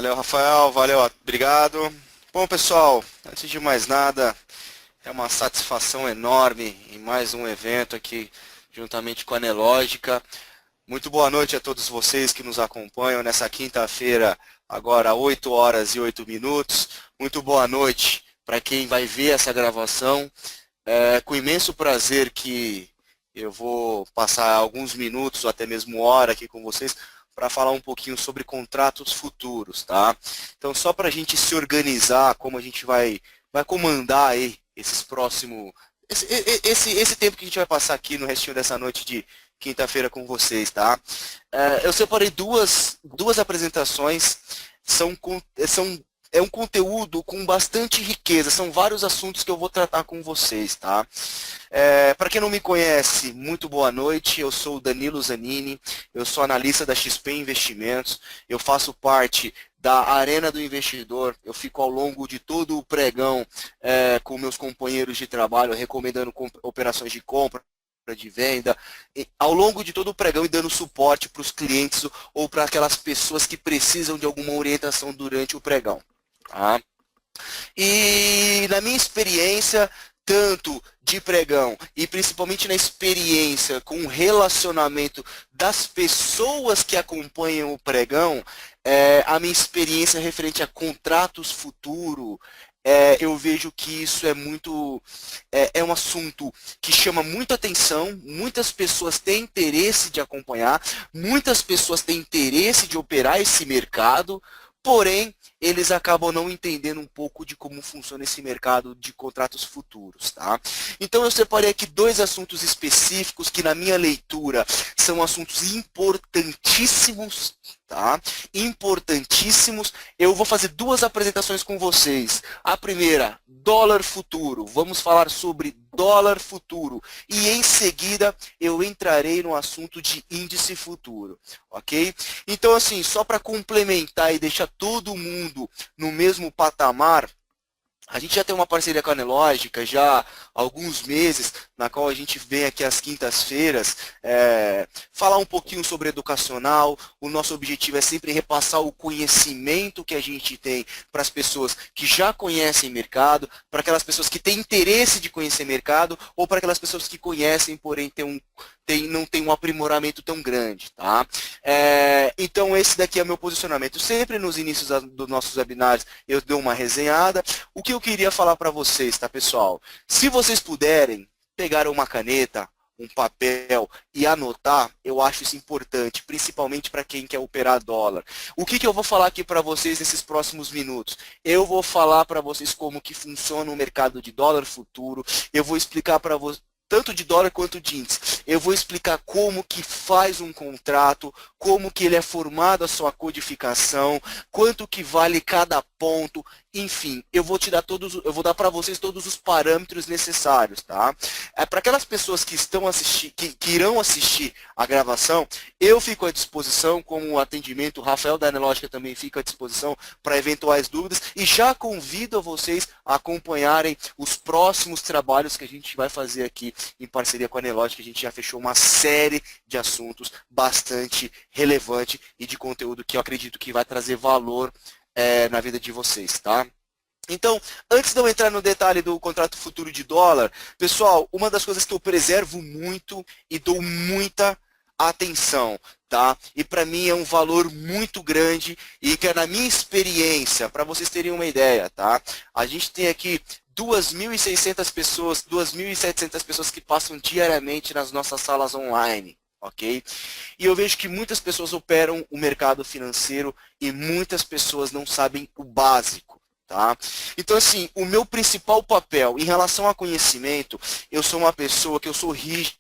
Valeu, Rafael. Valeu, obrigado. Bom, pessoal, antes de mais nada, é uma satisfação enorme em mais um evento aqui, juntamente com a Nelógica. Muito boa noite a todos vocês que nos acompanham nessa quinta-feira, agora 8 horas e 8 minutos. Muito boa noite para quem vai ver essa gravação. É com imenso prazer que eu vou passar alguns minutos, ou até mesmo hora aqui com vocês, para falar um pouquinho sobre contratos futuros, tá? Então, só para a gente se organizar, como a gente vai comandar aí esses próximos, esse tempo que a gente vai passar aqui no restinho dessa noite de quinta-feira com vocês, tá? Eu separei duas apresentações, é um conteúdo com bastante riqueza, são vários assuntos que eu vou tratar com vocês, tá? Para quem não me conhece, muito boa noite, eu sou o Danilo Zanini, eu sou analista da XP Investimentos, eu faço parte da Arena do Investidor, eu fico ao longo de todo o pregão com meus companheiros de trabalho, recomendando operações de compra, de venda, ao longo de todo o pregão e dando suporte para os clientes ou para aquelas pessoas que precisam de alguma orientação durante o pregão. Tá? E na minha experiência, tanto de pregão e principalmente na experiência com o relacionamento das pessoas que acompanham o pregão, a minha experiência referente a contratos futuro, eu vejo que isso é um assunto que chama muita atenção, muitas pessoas têm interesse de acompanhar, muitas pessoas têm interesse de operar esse mercado, porém, eles acabam não entendendo um pouco de como funciona esse mercado de contratos futuros, tá? Então eu separei aqui dois assuntos específicos que na minha leitura são assuntos importantíssimos, tá? Importantíssimos. Eu vou fazer duas apresentações com vocês. A primeira, dólar futuro. Vamos falar sobre dólar futuro. E em seguida eu entrarei no assunto de índice futuro, ok? Então assim, só para complementar e deixar todo mundo no mesmo patamar, a gente já tem uma parceria com a Nelógica já há alguns meses, na qual a gente vem aqui às quintas-feiras falar um pouquinho sobre educacional. O nosso objetivo é sempre repassar o conhecimento que a gente tem para as pessoas que já conhecem mercado, para aquelas pessoas que têm interesse de conhecer mercado ou para aquelas pessoas que conhecem, porém não tem um aprimoramento tão grande, tá? Então esse daqui é o meu posicionamento. Sempre nos inícios dos nossos webinários eu dou uma resenhada. O que eu queria falar para vocês, tá, pessoal? Se vocês puderem pegar uma caneta, um papel e anotar, eu acho isso importante, principalmente para quem quer operar dólar. O que eu vou falar aqui para vocês nesses próximos minutos? Eu vou falar para vocês como que funciona o mercado de dólar futuro, eu vou explicar para vocês tanto de dólar quanto de índice. Eu vou explicar como que faz um contrato, como que ele é formado a sua codificação, quanto que vale cada ponto, enfim, eu vou dar para vocês todos os parâmetros necessários, tá? Para aquelas pessoas que irão assistir a gravação, eu fico à disposição com o atendimento, o Rafael da Nelógica também fica à disposição para eventuais dúvidas e já convido a vocês a acompanharem os próximos trabalhos que a gente vai fazer aqui em parceria com a Nelógica. A gente já fechou uma série de assuntos bastante relevante e de conteúdo que eu acredito que vai trazer valor na vida de vocês, tá? Então, antes de eu entrar no detalhe do contrato futuro de dólar, pessoal, uma das coisas que eu preservo muito e dou muita atenção, tá? E para mim é um valor muito grande e que é na minha experiência, para vocês terem uma ideia, tá? A gente tem aqui 2.600 pessoas, 2.700 pessoas que passam diariamente nas nossas salas online. Ok? E eu vejo que muitas pessoas operam o mercado financeiro e muitas pessoas não sabem o básico, tá? Então, assim, o meu principal papel em relação a conhecimento, eu sou uma pessoa que eu sou rígida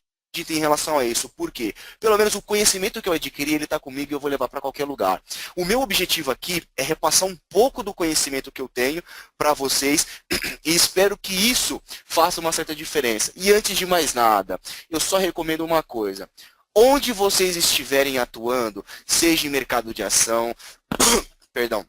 em relação a isso. Por quê? Pelo menos o conhecimento que eu adquiri, ele está comigo e eu vou levar para qualquer lugar. O meu objetivo aqui é repassar um pouco do conhecimento que eu tenho para vocês e espero que isso faça uma certa diferença. E antes de mais nada, eu só recomendo uma coisa. Onde vocês estiverem atuando, seja em mercado de ação, perdão,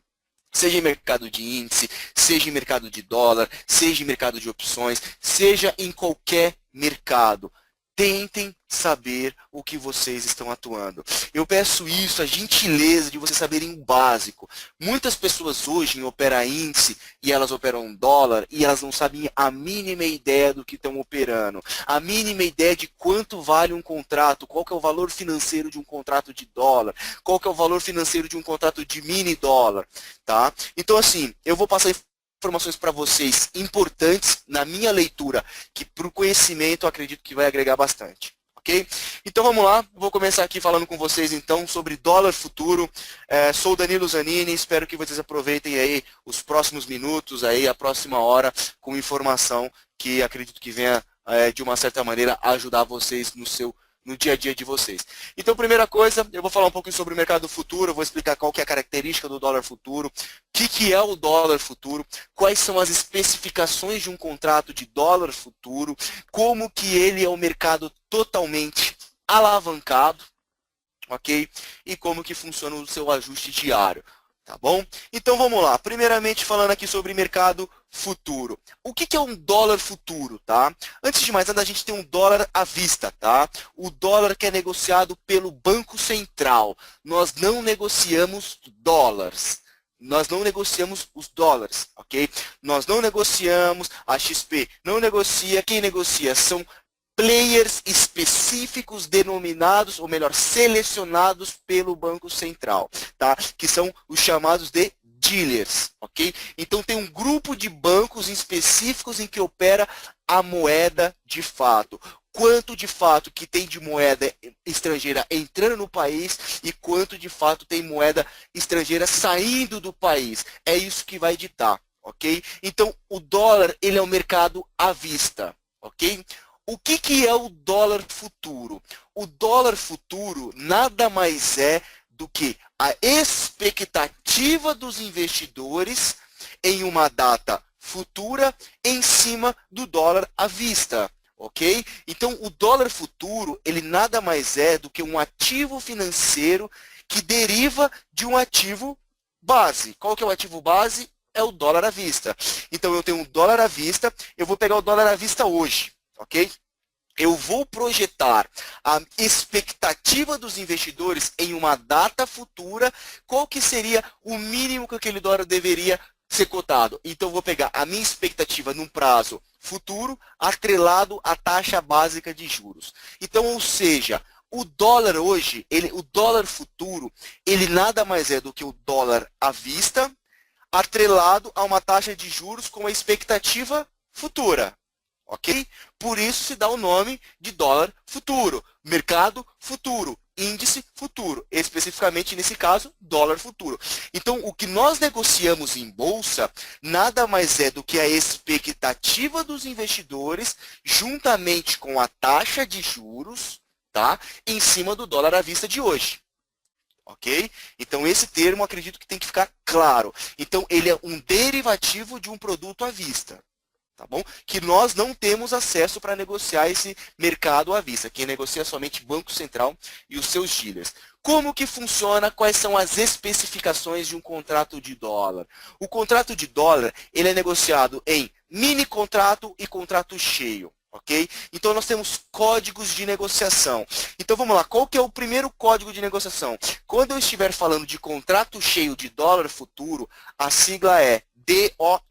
seja em mercado de índice, seja em mercado de dólar, seja em mercado de opções, seja em qualquer mercado, tentem saber o que vocês estão atuando. Eu peço isso, a gentileza de vocês saberem o básico. Muitas pessoas hoje operam índice e elas operam dólar e elas não sabem a mínima ideia do que estão operando. A mínima ideia de quanto vale um contrato, qual que é o valor financeiro de um contrato de dólar, qual que é o valor financeiro de um contrato de mini dólar, tá? Então assim, eu vou passar informações para vocês importantes na minha leitura, que para o conhecimento eu acredito que vai agregar bastante. Ok? Então vamos lá, vou começar aqui falando com vocês então sobre dólar futuro. Sou o Danilo Zanini, espero que vocês aproveitem aí os próximos minutos, aí a próxima hora, com informação que acredito que venha de uma certa maneira ajudar vocês no dia a dia de vocês. Então, primeira coisa, eu vou falar um pouquinho sobre o mercado futuro, eu vou explicar qual que é a característica do dólar futuro, o que é o dólar futuro, quais são as especificações de um contrato de dólar futuro, como que ele é um mercado totalmente alavancado, ok? E como que funciona o seu ajuste diário, tá bom? Então vamos lá, primeiramente falando aqui sobre mercado futuro. O que é um dólar futuro, tá? Antes de mais nada, a gente tem um dólar à vista, tá? O dólar que é negociado pelo Banco Central. Nós não negociamos dólares. Nós não negociamos os dólares, ok? Nós não negociamos, a XP não negocia, quem negocia são players específicos denominados, ou melhor, selecionados pelo Banco Central, tá? Que são os chamados de dealers, ok? Então tem um grupo de bancos específicos em que opera a moeda de fato. Quanto de fato que tem de moeda estrangeira entrando no país e quanto de fato tem moeda estrangeira saindo do país. É isso que vai ditar, ok? Então o dólar, ele é um mercado à vista, ok? O que é o dólar futuro? O dólar futuro nada mais é do que a expectativa dos investidores em uma data futura em cima do dólar à vista, ok? Então, o dólar futuro, ele nada mais é do que um ativo financeiro que deriva de um ativo base. Qual que é o ativo base? É o dólar à vista. Então, eu tenho um dólar à vista, eu vou pegar o dólar à vista hoje, ok? Eu vou projetar a expectativa dos investidores em uma data futura, qual que seria o mínimo que aquele dólar deveria ser cotado. Então, eu vou pegar a minha expectativa num prazo futuro, atrelado à taxa básica de juros. Então, ou seja, o dólar hoje, o dólar futuro, ele nada mais é do que o dólar à vista, atrelado a uma taxa de juros com a expectativa futura. Ok? Por isso se dá o nome de dólar futuro, mercado futuro, índice futuro, especificamente nesse caso, dólar futuro. Então, o que nós negociamos em bolsa nada mais é do que a expectativa dos investidores juntamente com a taxa de juros, tá? Em cima do dólar à vista de hoje. Ok? Então, esse termo acredito que tem que ficar claro. Então, ele é um derivativo de um produto à vista. Tá bom? Que nós não temos acesso para negociar esse mercado à vista. Quem negocia é somente Banco Central e os seus dealers. Como que funciona? Quais são as especificações de um contrato de dólar? O contrato de dólar, ele é negociado em mini contrato e contrato cheio. Ok? Então, nós temos códigos de negociação. Então, vamos lá. Qual que é o primeiro código de negociação? Quando eu estiver falando de contrato cheio de dólar futuro, a sigla é DOL.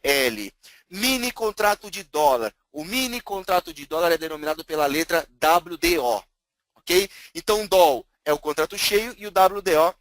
Mini contrato de dólar. O mini contrato de dólar é denominado pela letra WDO. Ok? Então, DOL é o contrato cheio e o WDO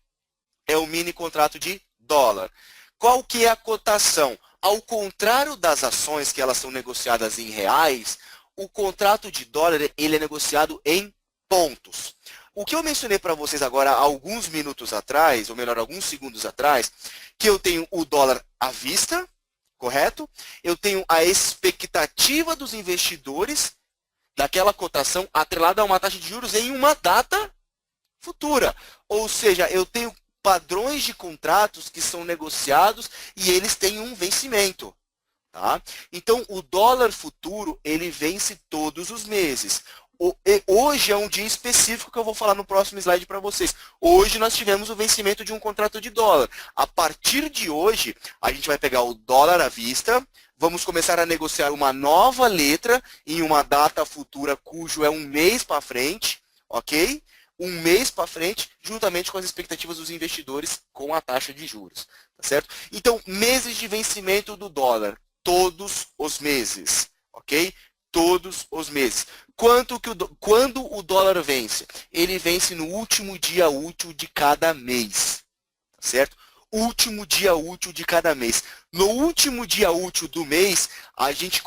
é o mini contrato de dólar. Qual que é a cotação? Ao contrário das ações que elas são negociadas em reais, o contrato de dólar ele é negociado em pontos. O que eu mencionei para vocês agora alguns minutos atrás, ou melhor, alguns segundos atrás, que eu tenho o dólar à vista, correto? Eu tenho a expectativa dos investidores daquela cotação atrelada a uma taxa de juros em uma data futura. Ou seja, eu tenho padrões de contratos que são negociados e eles têm um vencimento. Tá? Então, o dólar futuro, ele vence todos os meses. Hoje é um dia específico que eu vou falar no próximo slide para vocês. Hoje nós tivemos o vencimento de um contrato de dólar. A partir de hoje, a gente vai pegar o dólar à vista, vamos começar a negociar uma nova letra em uma data futura cujo é um mês para frente, ok? Um mês para frente, juntamente com as expectativas dos investidores com a taxa de juros, tá certo? Então, meses de vencimento do dólar, todos os meses, ok? Todos os meses. Quando o dólar vence? Ele vence no último dia útil de cada mês, certo? Último dia útil de cada mês. No último dia útil do mês, a gente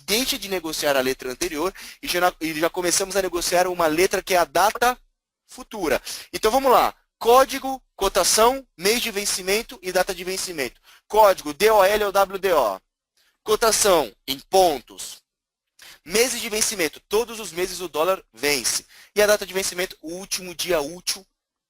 deixa de negociar a letra anterior e já começamos a negociar uma letra que é a data futura. Então vamos lá. Código, cotação, mês de vencimento e data de vencimento. Código DOL ou WDO. Cotação em pontos. Meses de vencimento. Todos os meses o dólar vence. E a data de vencimento, o último dia útil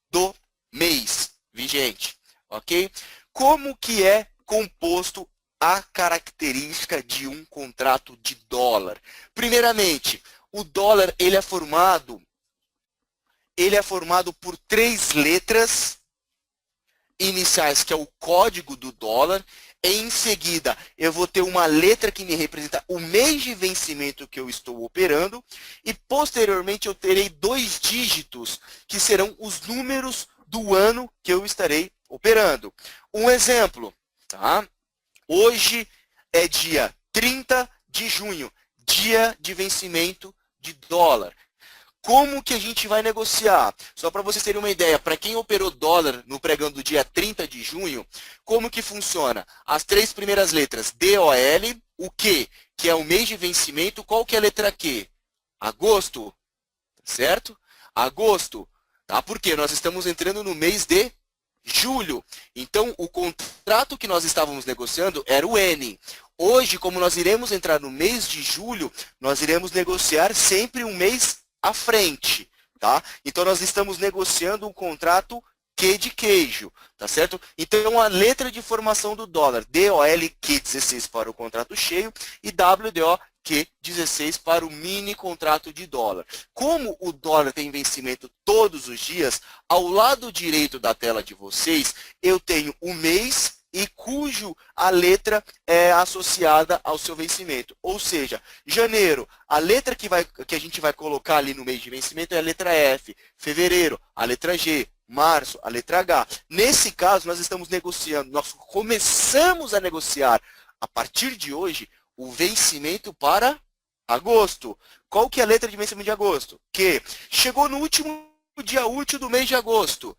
do mês vigente. Ok? Como que é composto a característica de um contrato de dólar? Primeiramente, o dólar ele é formado por 3 letras iniciais, que é o código do dólar. Em seguida, eu vou ter uma letra que me representa o mês de vencimento que eu estou operando. E, posteriormente, eu terei 2 dígitos, que serão os números do ano que eu estarei operando. Um exemplo, tá? Hoje é dia 30 de junho, dia de vencimento de dólar. Como que a gente vai negociar? Só para vocês terem uma ideia, para quem operou dólar no pregão do dia 30 de junho, como que funciona? As 3 primeiras letras, DOL, o Q, que é o mês de vencimento, qual que é a letra Q? Agosto, certo? Agosto, tá? Porque nós estamos entrando no mês de julho. Então, o contrato que nós estávamos negociando era o N. Hoje, como nós iremos entrar no mês de julho, nós iremos negociar sempre um mês à frente, tá? Então, nós estamos negociando um contrato Q de queijo, tá certo? Então, a letra de formação do dólar, DOL Q16 para o contrato cheio e WDO Q16 para o mini contrato de dólar. Como o dólar tem vencimento todos os dias, ao lado direito da tela de vocês, eu tenho o mês e cujo a letra é associada ao seu vencimento. Ou seja, janeiro, a letra que a gente vai colocar ali no mês de vencimento é a letra F. Fevereiro, a letra G. Março, a letra H. Nesse caso, nós estamos negociando, nós começamos a negociar, a partir de hoje, o vencimento para agosto. Qual que é a letra de vencimento de agosto? Q. Chegou no último dia útil do mês de agosto.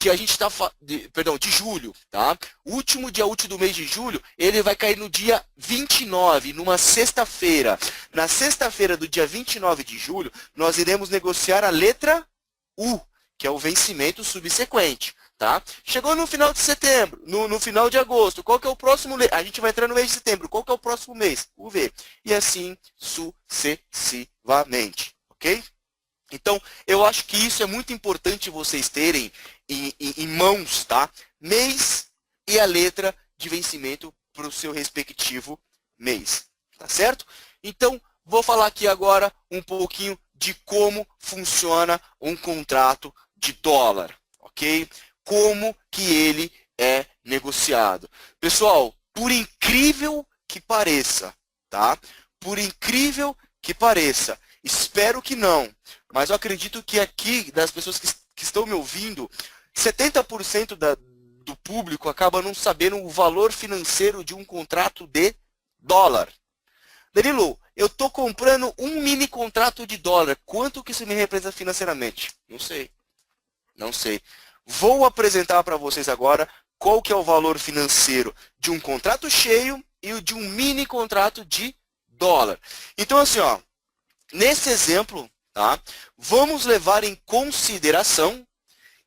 Que a gente está, de julho, tá? O último dia útil do mês de julho, ele vai cair no dia 29, numa sexta-feira. Na sexta-feira do dia 29 de julho, nós iremos negociar a letra U, que é o vencimento subsequente, tá? Chegou no final de setembro, no final de agosto, qual que é o próximo mês? A gente vai entrar no mês de setembro, qual que é o próximo mês? O V. E assim sucessivamente, ok? Então, eu acho que isso é muito importante vocês terem em mãos, tá? Mês e a letra de vencimento para o seu respectivo mês, tá certo? Então, vou falar aqui agora um pouquinho de como funciona um contrato de dólar, ok? Como que ele é negociado. Pessoal, por incrível que pareça, tá? Por incrível que pareça, espero que não, mas eu acredito que aqui, das pessoas que estão me ouvindo, 70% do público acaba não sabendo o valor financeiro de um contrato de dólar. Danilo, eu estou comprando um mini contrato de dólar. Quanto que isso me representa financeiramente? Não sei. Não sei. Vou apresentar para vocês agora qual que é o valor financeiro de um contrato cheio e o de um mini contrato de dólar. Então, assim, ó, nesse exemplo, tá, vamos levar em consideração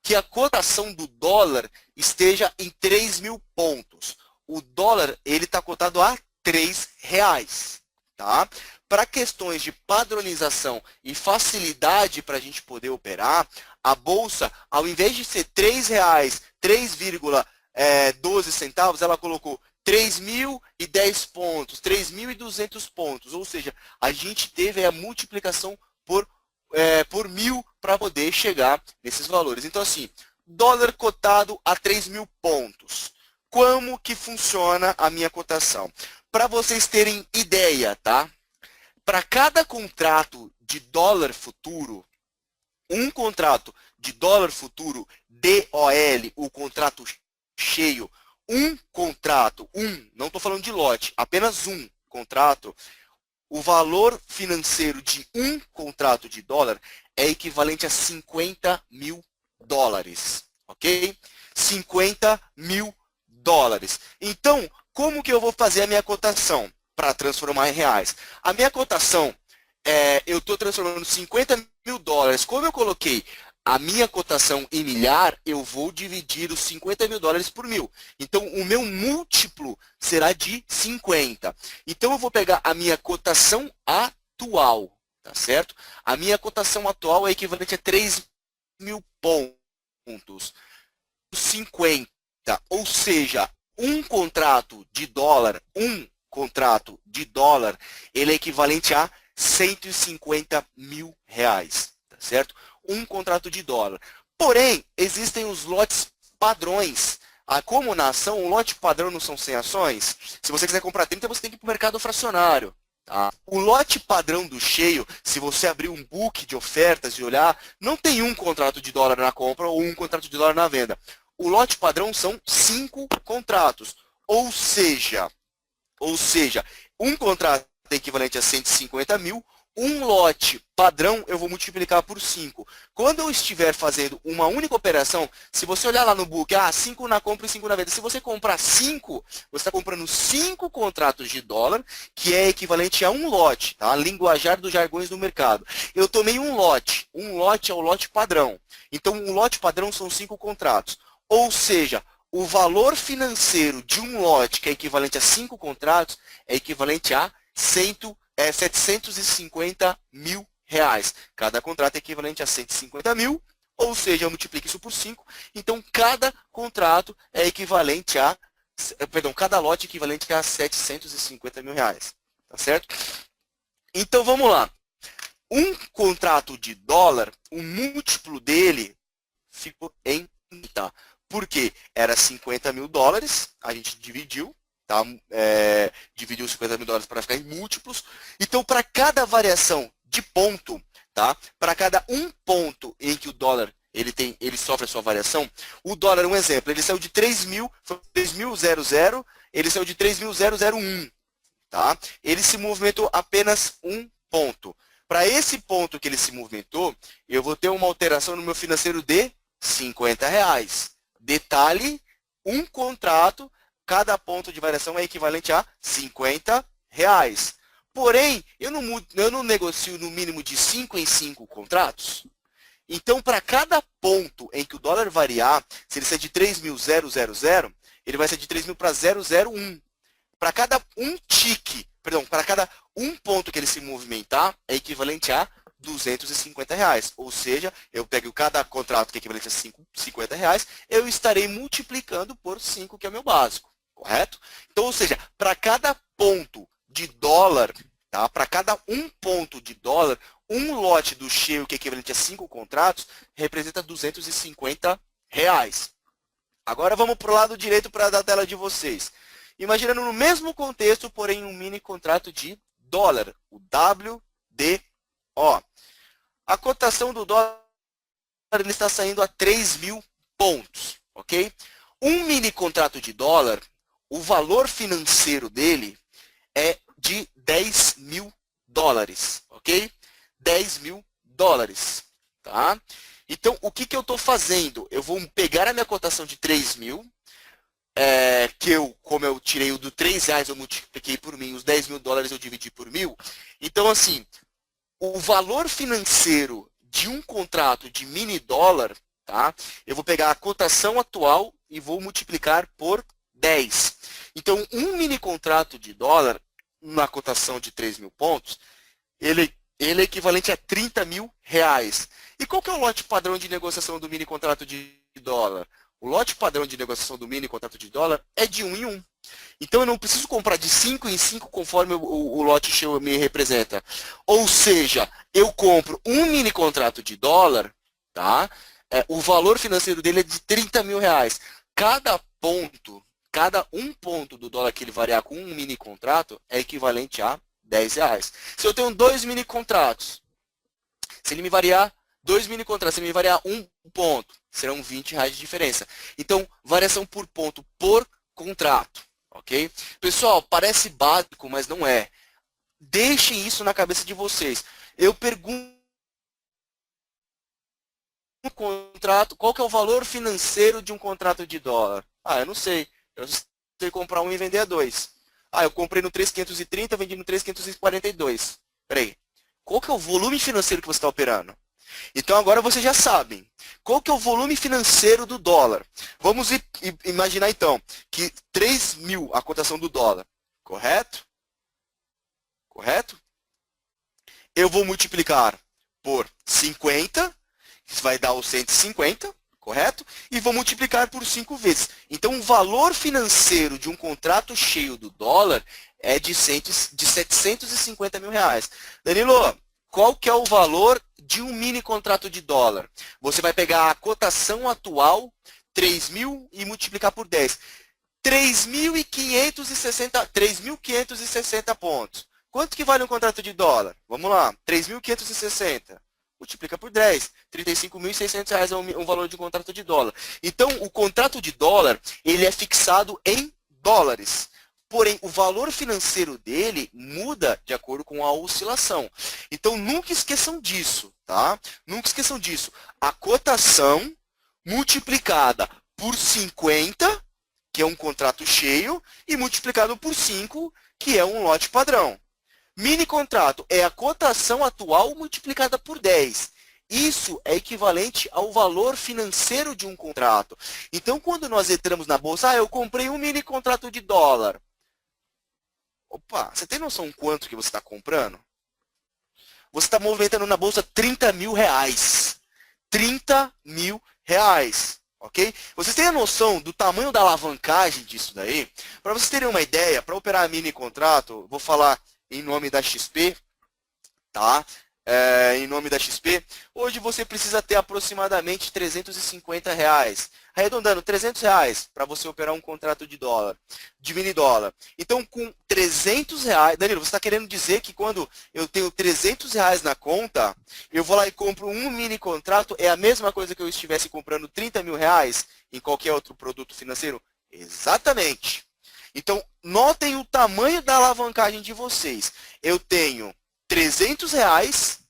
que a cotação do dólar esteja em 3.000 pontos. O dólar ele está cotado a R$3. Tá? Para questões de padronização e facilidade para a gente poder operar, a bolsa, ao invés de ser R$3, 3,12 centavos, ela colocou 3.010 pontos, 3.200 pontos. Ou seja, a gente teve a multiplicação por 1.000 para poder chegar nesses valores. Então, assim, dólar cotado a 3.000 pontos. Como que funciona a minha cotação? Para vocês terem ideia, tá? Para cada contrato de dólar futuro, um contrato de dólar futuro DOL, o contrato cheio, não estou falando de lote, apenas um contrato, o valor financeiro de um contrato de dólar é equivalente a 50 mil dólares, ok? 50 mil dólares. Então, como que eu vou fazer a minha cotação para transformar em reais? A minha cotação, eu estou transformando 50 mil dólares. Como eu coloquei a minha cotação em milhar, eu vou dividir os 50 mil dólares por 1.000. Então, o meu múltiplo será de 50. Então, eu vou pegar a minha cotação atual, tá certo? A minha cotação atual é equivalente a 3.000 pontos. 50, ou seja, um contrato de dólar, ele é equivalente a 150 mil reais, tá certo? Um contrato de dólar. Porém, existem os lotes padrões. Como na ação, o lote padrão não são 100 ações. Se você quiser comprar 30, você tem que ir para o mercado fracionário. Tá? O lote padrão do cheio, se você abrir um book de ofertas e olhar, não tem um contrato de dólar na compra ou um contrato de dólar na venda. O lote padrão são 5 contratos. Ou seja, um contrato é equivalente a 150 mil, um lote padrão eu vou multiplicar por 5. Quando eu estiver fazendo uma única operação, se você olhar lá no book, 5 na compra e 5 na venda, se você comprar 5, você está comprando 5 contratos de dólar, que é equivalente a um lote, tá? Linguajar dos jargões do mercado. Eu tomei um lote é o lote padrão. Então, um lote padrão são 5 contratos. Ou seja, o valor financeiro de um lote, que é equivalente a 5 contratos, é equivalente a 750 mil reais. Cada contrato é equivalente a 150 mil, ou seja, eu multiplico isso por 5. Então, cada contrato é equivalente a, cada lote é equivalente a 750 mil reais. Tá certo? Então, vamos lá. Um contrato de dólar, o múltiplo dele ficou em 30. Por quê? Era 50 mil dólares, a gente dividiu. Tá? Dividiu os 50 mil dólares para ficar em múltiplos. Então, para cada variação de ponto, tá? Para cada um ponto em que o dólar ele sofre a sua variação, o dólar, um exemplo, ele saiu de 3.000, foi 3.000, ele saiu de 3.001. Tá? Ele se movimentou apenas um ponto. Para esse ponto que ele se movimentou, eu vou ter uma alteração no meu financeiro de 50 reais. Detalhe, um contrato, cada ponto de variação é equivalente a 50 reais. Porém, eu não negocio no mínimo de 5 em 5 contratos. Então, para cada ponto em que o dólar variar, se ele sair de 3.000, ele vai ser de 3.000 para 001. Para cada para cada um ponto que ele se movimentar, é equivalente a 250 reais. Ou seja, eu pego cada contrato que é equivalente a 50 reais, eu estarei multiplicando por 5, que é o meu básico. Correto? Então, ou seja, para cada ponto de dólar, tá? Para cada um ponto de dólar, um lote do cheio, que é equivalente a 5 contratos, representa 250 reais. Agora vamos para o lado direito da tela de vocês. Imaginando no mesmo contexto, porém um mini contrato de dólar, o WDO. A cotação do dólar ele está saindo a 3.000 pontos, ok? Um mini contrato de dólar, o valor financeiro dele é de 10 mil dólares, ok? 10 mil dólares, tá? Então, o que eu estou fazendo? Eu vou pegar a minha cotação de 3.000, como eu tirei o do 3 reais, eu multipliquei por 1.000, os 10 mil dólares eu dividi por 1.000. Então, assim, o valor financeiro de um contrato de mini dólar, tá? Eu vou pegar a cotação atual e vou multiplicar por 10. Então, um mini contrato de dólar, na cotação de 3.000 pontos, ele é equivalente a 30 mil reais. E qual que é o lote padrão de negociação do mini contrato de dólar? O lote padrão de negociação do mini contrato de dólar é de 1 em 1. Então eu não preciso comprar de 5 em 5 conforme o lote cheio me representa. Ou seja, eu compro um mini contrato de dólar, tá? O valor financeiro dele é de 30 mil reais. Cada um ponto do dólar que ele variar com um mini contrato é equivalente a 10 reais. Se eu tenho dois mini contratos, se ele me variar dois mini contratos, se ele me variar um ponto, serão 20 reais de diferença. Então, variação por ponto por contrato. Ok? Pessoal, parece básico, mas não é. Deixem isso na cabeça de vocês. Eu pergunto um contrato, qual que é o valor financeiro de um contrato de dólar? Ah, eu não sei. Eu sei comprar um e vender a dois. Ah, eu comprei no 3.530, vendi no 3.542. Peraí. Qual que é o volume financeiro que você está operando? Então agora vocês já sabem. Qual que é o volume financeiro do dólar? Vamos imaginar então que 3 mil a cotação do dólar. Correto? Correto? Eu vou multiplicar por 50, que vai dar os 150, correto? E vou multiplicar por 5 vezes. Então o valor financeiro de um contrato cheio do dólar é de 750 mil reais. Danilo, qual que é o valor de um mini contrato de dólar? Você vai pegar a cotação atual, 3 mil, e multiplicar por 10. 3.560 pontos. Quanto que vale um contrato de dólar? Vamos lá, 3.560. Multiplica por 10. R$ 35.600 é um valor de um contrato de dólar. Então, o contrato de dólar, ele é fixado em dólares. Porém, o valor financeiro dele muda de acordo com a oscilação. Então, nunca esqueçam disso, tá? Nunca esqueçam disso. A cotação multiplicada por 50, que é um contrato cheio, e multiplicado por 5, que é um lote padrão. Mini contrato é a cotação atual multiplicada por 10. Isso é equivalente ao valor financeiro de um contrato. Então, quando nós entramos na bolsa, eu comprei um mini contrato de dólar. Opa, você tem noção quanto que você está comprando? Você está movimentando na bolsa 30 mil reais. 30 mil reais. Ok? Vocês têm a noção do tamanho da alavancagem disso daí? Para vocês terem uma ideia, para operar mini contrato, vou falar em nome da XP, tá? Em nome da XP, hoje você precisa ter aproximadamente 350 reais. Arredondando, 300 reais para você operar um contrato de dólar, de mini dólar. Então, com 300 reais, Danilo, você está querendo dizer que quando eu tenho 300 reais na conta, eu vou lá e compro um mini contrato, é a mesma coisa que eu estivesse comprando 30 mil reais em qualquer outro produto financeiro? Exatamente. Então, notem o tamanho da alavancagem de vocês. Eu tenho 300 reais,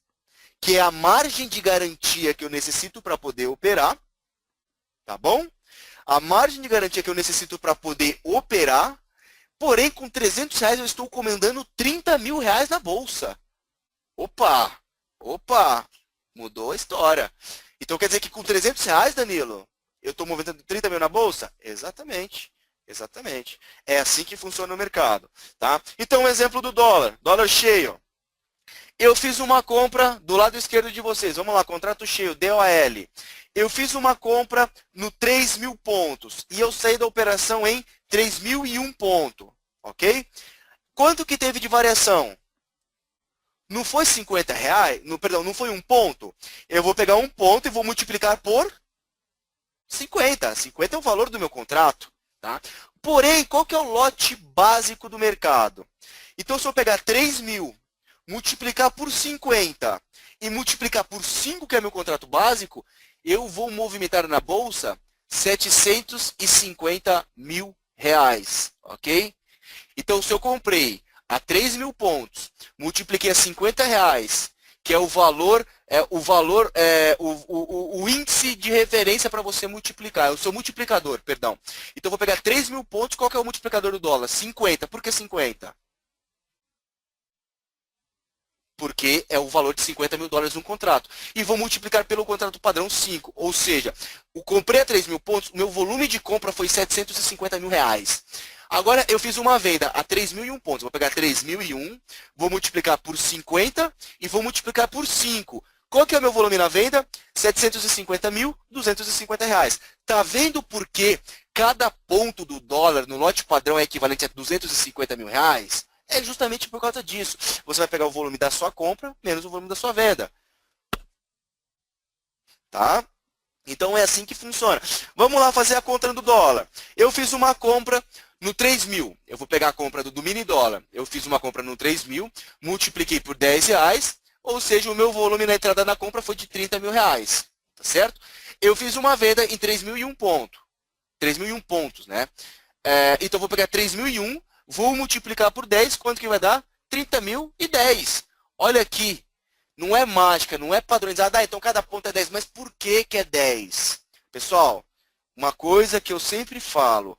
que é a margem de garantia que eu necessito para poder operar. Tá bom? A margem de garantia que eu necessito para poder operar. Porém, com 300 reais eu estou comandando 30 mil reais na bolsa. Opa! Opa! Mudou a história. Então, quer dizer que com 300 reais, Danilo, eu estou movimentando 30 mil na bolsa? Exatamente. Exatamente. É assim que funciona o mercado. Tá? Então, um exemplo do dólar. Dólar cheio. Eu fiz uma compra do lado esquerdo de vocês. Vamos lá, contrato cheio, DOL. Eu fiz uma compra no 3 mil pontos. E eu saí da operação em 3.001 ponto. Ok? Quanto que teve de variação? Não foi 50 reais? Perdão, não foi um ponto? Eu vou pegar um ponto e vou multiplicar por 50. 50 é o valor do meu contrato. Tá? Porém, qual que é o lote básico do mercado? Então, se eu pegar 3 mil, multiplicar por 50 e multiplicar por 5, que é meu contrato básico, eu vou movimentar na bolsa 750 mil reais, ok? Então, se eu comprei a 3 mil pontos, multipliquei a 50 reais, que é o índice de referência para você multiplicar, é o seu multiplicador, perdão. Então, eu vou pegar 3 mil pontos, qual que é o multiplicador do dólar? 50. Por que 50? Porque é o valor de 50 mil dólares no contrato. E vou multiplicar pelo contrato padrão 5. Ou seja, eu comprei a 3 mil pontos, o meu volume de compra foi 750 mil reais. Agora, eu fiz uma venda a 3.001 pontos. Vou pegar 3.001, vou multiplicar por 50 e vou multiplicar por 5. Qual que é o meu volume na venda? 750.250 reais. Tá vendo por que cada ponto do dólar no lote padrão é equivalente a 250 mil reais, é justamente por causa disso. Você vai pegar o volume da sua compra menos o volume da sua venda. Tá? Então é assim que funciona. Vamos lá fazer a conta do dólar. Eu fiz uma compra no 3 mil. Eu vou pegar a compra do mini dólar. Eu fiz uma compra no 3 mil, multipliquei por 10 reais, ou seja, o meu volume na entrada da compra foi de 30 mil reais. Tá certo? Eu fiz uma venda em 3.001 ponto. 3.001 pontos, né? Então eu vou pegar 3.001, vou multiplicar por 10, quanto que vai dar? 30.010. Olha aqui. Não é mágica, não é padronizada. Então cada ponto é 10. Mas por que que é 10? Pessoal, uma coisa que eu sempre falo.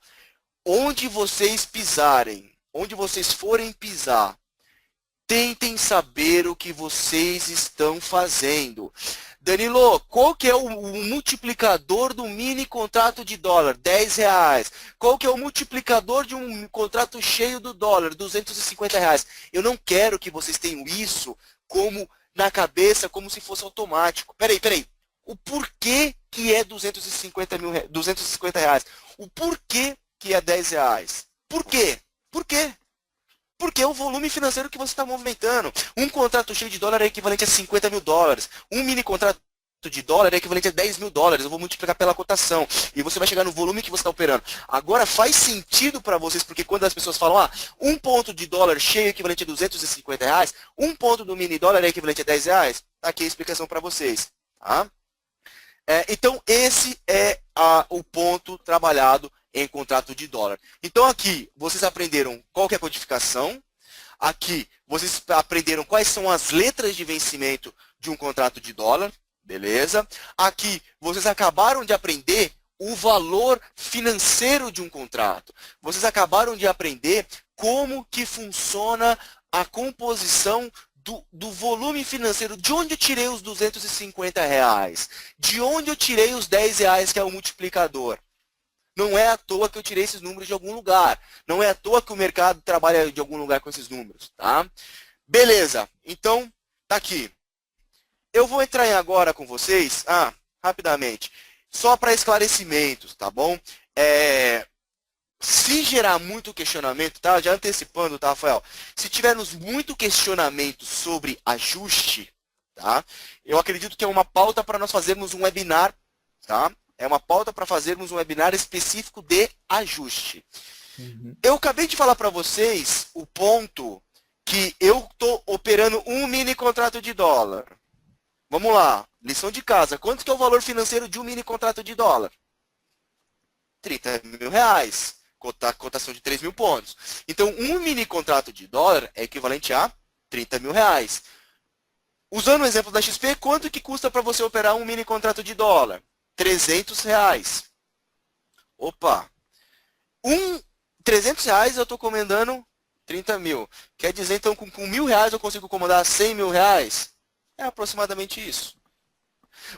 Onde vocês pisarem, onde vocês forem pisar, tentem saber o que vocês estão fazendo. Danilo, qual que é o multiplicador do mini contrato de dólar? 10 reais. Qual que é o multiplicador de um contrato cheio do dólar? 250 reais. Eu não quero que vocês tenham isso como na cabeça, como se fosse automático. Peraí. O porquê que é 250 reais? O porquê que é 10 reais? Por quê? Por quê? Porque é o volume financeiro que você está movimentando. Um contrato cheio de dólar é equivalente a 50 mil dólares. Um mini contrato de dólar é equivalente a 10 mil dólares. Eu vou multiplicar pela cotação. E você vai chegar no volume que você está operando. Agora faz sentido para vocês, porque quando as pessoas falam, um ponto de dólar cheio é equivalente a 250 reais, um ponto do mini dólar é equivalente a 10 reais, tá aqui a explicação para vocês. Tá? Então, esse é o ponto trabalhado em contrato de dólar. Então, aqui, vocês aprenderam qual que é a codificação. Aqui, vocês aprenderam quais são as letras de vencimento de um contrato de dólar. Beleza? Aqui, vocês acabaram de aprender o valor financeiro de um contrato. Vocês acabaram de aprender como que funciona a composição do volume financeiro. De onde eu tirei os 250 reais? De onde eu tirei os 10 reais, que é o multiplicador? Não é à toa que eu tirei esses números de algum lugar. Não é à toa que o mercado trabalha de algum lugar com esses números. Tá? Beleza. Então, tá aqui. Eu vou entrar agora com vocês, rapidamente, só para esclarecimentos, tá bom? Se gerar muito questionamento, tá? Já antecipando, tá, Rafael? Se tivermos muito questionamento sobre ajuste, tá? Eu acredito que é uma pauta para nós fazermos um webinar, tá? É uma pauta para fazermos um webinar específico de ajuste. Uhum. Eu acabei de falar para vocês o ponto que eu estou operando um mini contrato de dólar. Vamos lá, lição de casa. Quanto que é o valor financeiro de um mini contrato de dólar? 30 mil reais. Cotação de 3 mil pontos. Então, um mini contrato de dólar é equivalente a 30 mil reais. Usando o exemplo da XP, quanto que custa para você operar um mini contrato de dólar? 300 reais. Opa! 300 reais eu estou comandando 30 mil. Quer dizer, então, com 1.000 reais eu consigo comandar 100 mil reais? É aproximadamente isso.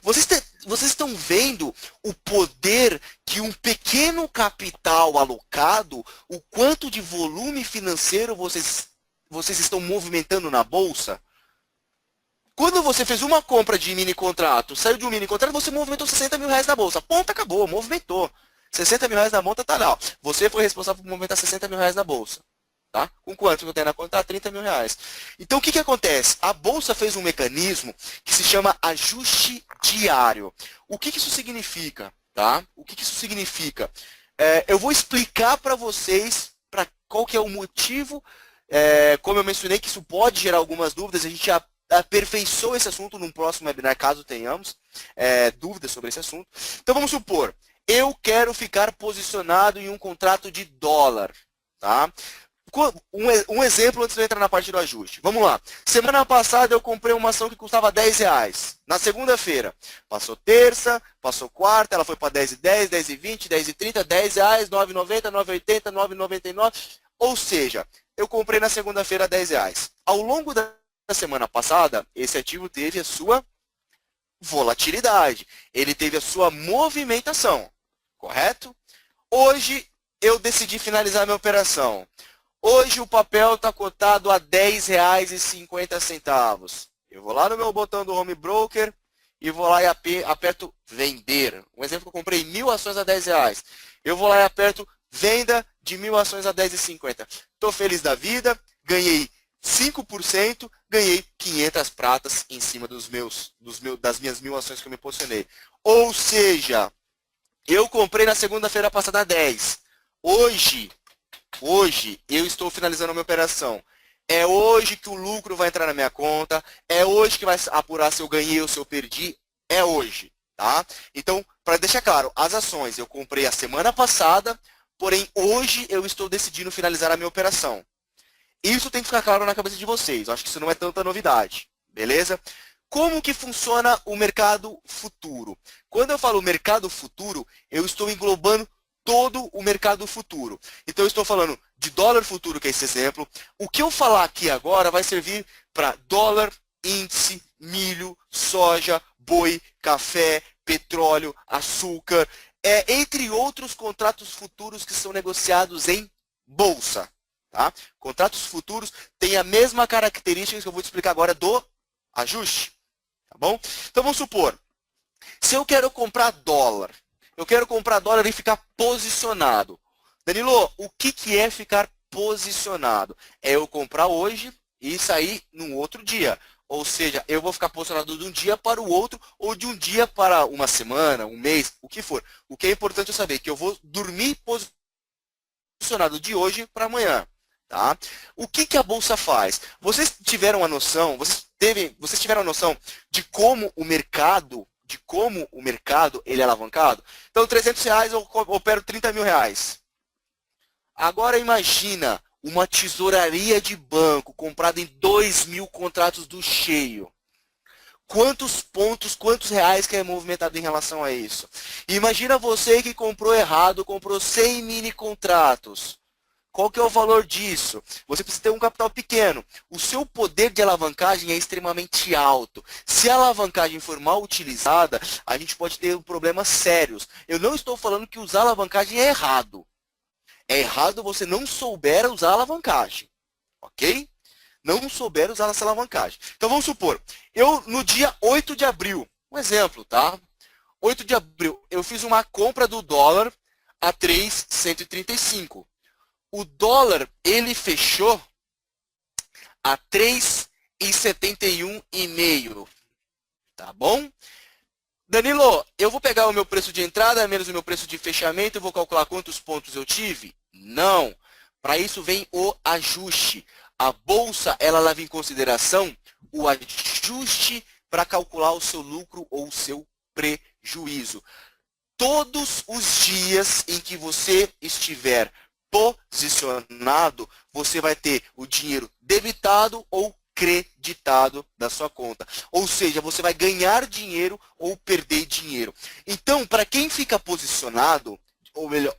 Vocês estão vendo o poder que um pequeno capital alocado, o quanto de volume financeiro vocês estão movimentando na bolsa? Quando você fez uma compra de mini contrato, saiu de um mini contrato, você movimentou 60 mil reais na bolsa. Ponto, acabou, movimentou. 60 mil reais na conta tá lá. Você foi responsável por movimentar 60 mil reais na bolsa. Tá? Com quanto que eu tenho na conta? 30 mil reais. Então, o que acontece? A Bolsa fez um mecanismo que se chama ajuste diário. O que isso significa? Tá? O que isso significa? Eu vou explicar para vocês qual que é o motivo. Como eu mencionei, que isso pode gerar algumas dúvidas. A gente aperfeiçoa esse assunto num próximo webinar, caso tenhamos dúvidas sobre esse assunto. Então, vamos supor, eu quero ficar posicionado em um contrato de dólar. Tá? Um exemplo antes de eu entrar na parte do ajuste. Vamos lá. Semana passada eu comprei uma ação que custava 10 reais. Na segunda-feira. Passou terça, passou quarta, ela foi para 10,10, 10,20, 10,30, 10 reais, 9,90, 9,80, 9,99. Ou seja, eu comprei na segunda-feira 10 reais. Ao longo da semana passada, esse ativo teve a sua volatilidade. Ele teve a sua movimentação. Correto? Hoje eu decidi finalizar minha operação. Hoje o papel está cotado a R$ 10,50. Eu vou lá no meu botão do Home Broker e vou lá e aperto vender. Um exemplo que eu comprei 1.000 ações a 10 reais. Eu vou lá e aperto venda de 1.000 ações a 10,50. Estou feliz da vida, ganhei 5%, ganhei 500 pratas em cima das minhas 1.000 ações que eu me posicionei. Ou seja, eu comprei na segunda-feira passada 10. Hoje eu estou finalizando a minha operação. É hoje que o lucro vai entrar na minha conta, é hoje que vai apurar se eu ganhei ou se eu perdi, é hoje, tá? Então, para deixar claro, as ações eu comprei a semana passada, porém hoje eu estou decidindo finalizar a minha operação. Isso tem que ficar claro na cabeça de vocês, eu acho que isso não é tanta novidade, beleza? Como que funciona o mercado futuro? Quando eu falo mercado futuro, eu estou englobando todo o mercado futuro. Então, eu estou falando de dólar futuro, que é esse exemplo. O que eu falar aqui agora vai servir para dólar, índice, milho, soja, boi, café, petróleo, açúcar, entre outros contratos futuros que são negociados em bolsa. Tá? Contratos futuros têm a mesma característica que eu vou te explicar agora do ajuste. Tá bom? Então, vamos supor, se eu quero comprar dólar, e ficar posicionado. Danilo, o que é ficar posicionado? É eu comprar hoje e sair num outro dia. Ou seja, eu vou ficar posicionado de um dia para o outro ou de um dia para uma semana, um mês, o que for. O que é importante eu saber que eu vou dormir posicionado de hoje para amanhã. Tá? O que a bolsa faz? Vocês tiveram a noção, de como o mercado ele é alavancado? Então, R$300 eu opero R$30.000. Agora imagina uma tesouraria de banco comprada em 2.000 contratos do cheio. Quantos pontos, quantos reais que é movimentado em relação a isso? E imagina você que comprou errado, comprou 100 mini contratos. Qual que é o valor disso? Você precisa ter um capital pequeno. O seu poder de alavancagem é extremamente alto. Se a alavancagem for mal utilizada, a gente pode ter problemas sérios. Eu não estou falando que usar alavancagem é errado. É errado você não souber usar alavancagem. Ok? Não souber usar essa alavancagem. Então, vamos supor, eu no dia 8 de abril, um exemplo, tá? 8 de abril, eu fiz uma compra do dólar a 3,135. O dólar, ele fechou a 3,71,5. Tá bom? Danilo, eu vou pegar o meu preço de entrada menos o meu preço de fechamento e vou calcular quantos pontos eu tive? Não. Para isso vem o ajuste. A bolsa, ela leva em consideração o ajuste para calcular o seu lucro ou o seu prejuízo. Todos os dias em que você estiver posicionado, você vai ter o dinheiro debitado ou creditado da sua conta. Ou seja, você vai ganhar dinheiro ou perder dinheiro. Então, para quem fica posicionado, ou melhor,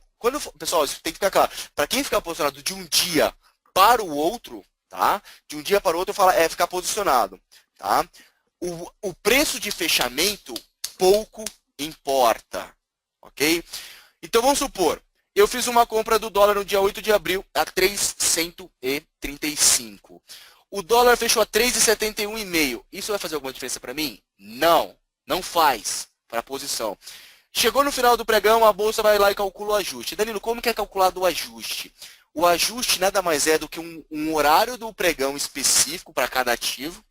pessoal, isso tem que ficar claro. Para quem fica posicionado de um dia para o outro, tá? De um dia para o outro, eu falo ficar posicionado, tá? O preço de fechamento pouco importa, ok? Então, vamos supor, eu fiz uma compra do dólar no dia 8 de abril a 3,135. O dólar fechou a 3,71,5. Isso vai fazer alguma diferença para mim? Não, não faz para a posição. Chegou no final do pregão, a bolsa vai lá e calcula o ajuste. Danilo, como que é calculado o ajuste? O ajuste nada mais é do que um horário do pregão específico para cada ativo,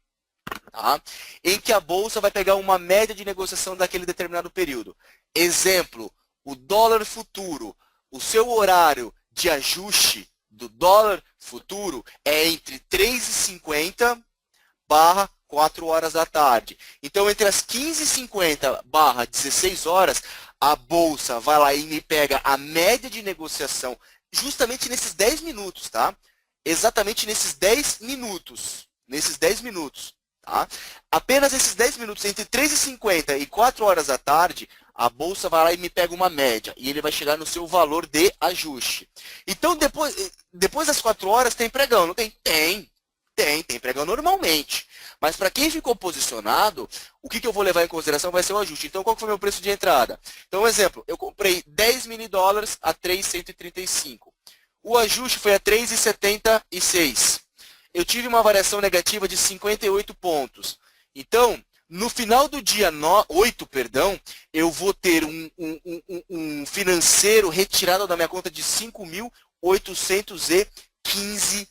tá? Em que a bolsa vai pegar uma média de negociação daquele determinado período. Exemplo, o dólar futuro. O seu horário de ajuste do dólar futuro é entre 3h50 barra 4 horas da tarde. Então, entre as 15h50 barra 16 horas, a bolsa vai lá e me pega a média de negociação justamente nesses 10 minutos, tá? Exatamente nesses 10 minutos. Nesses 10 minutos, tá? Apenas esses 10 minutos, entre 3h50 e 4 horas da tarde, a bolsa vai lá e me pega uma média. E ele vai chegar no seu valor de ajuste. Então, depois das 4 horas, tem pregão, não tem? Tem pregão normalmente. Mas para quem ficou posicionado, o que eu vou levar em consideração vai ser o ajuste. Então, qual que foi o meu preço de entrada? Então, um exemplo, eu comprei 10 mini dólares a 3,135. O ajuste foi a 3,76. Eu tive uma variação negativa de 58 pontos. Então, No final do dia 8, perdão, eu vou ter um financeiro retirado da minha conta de 5.815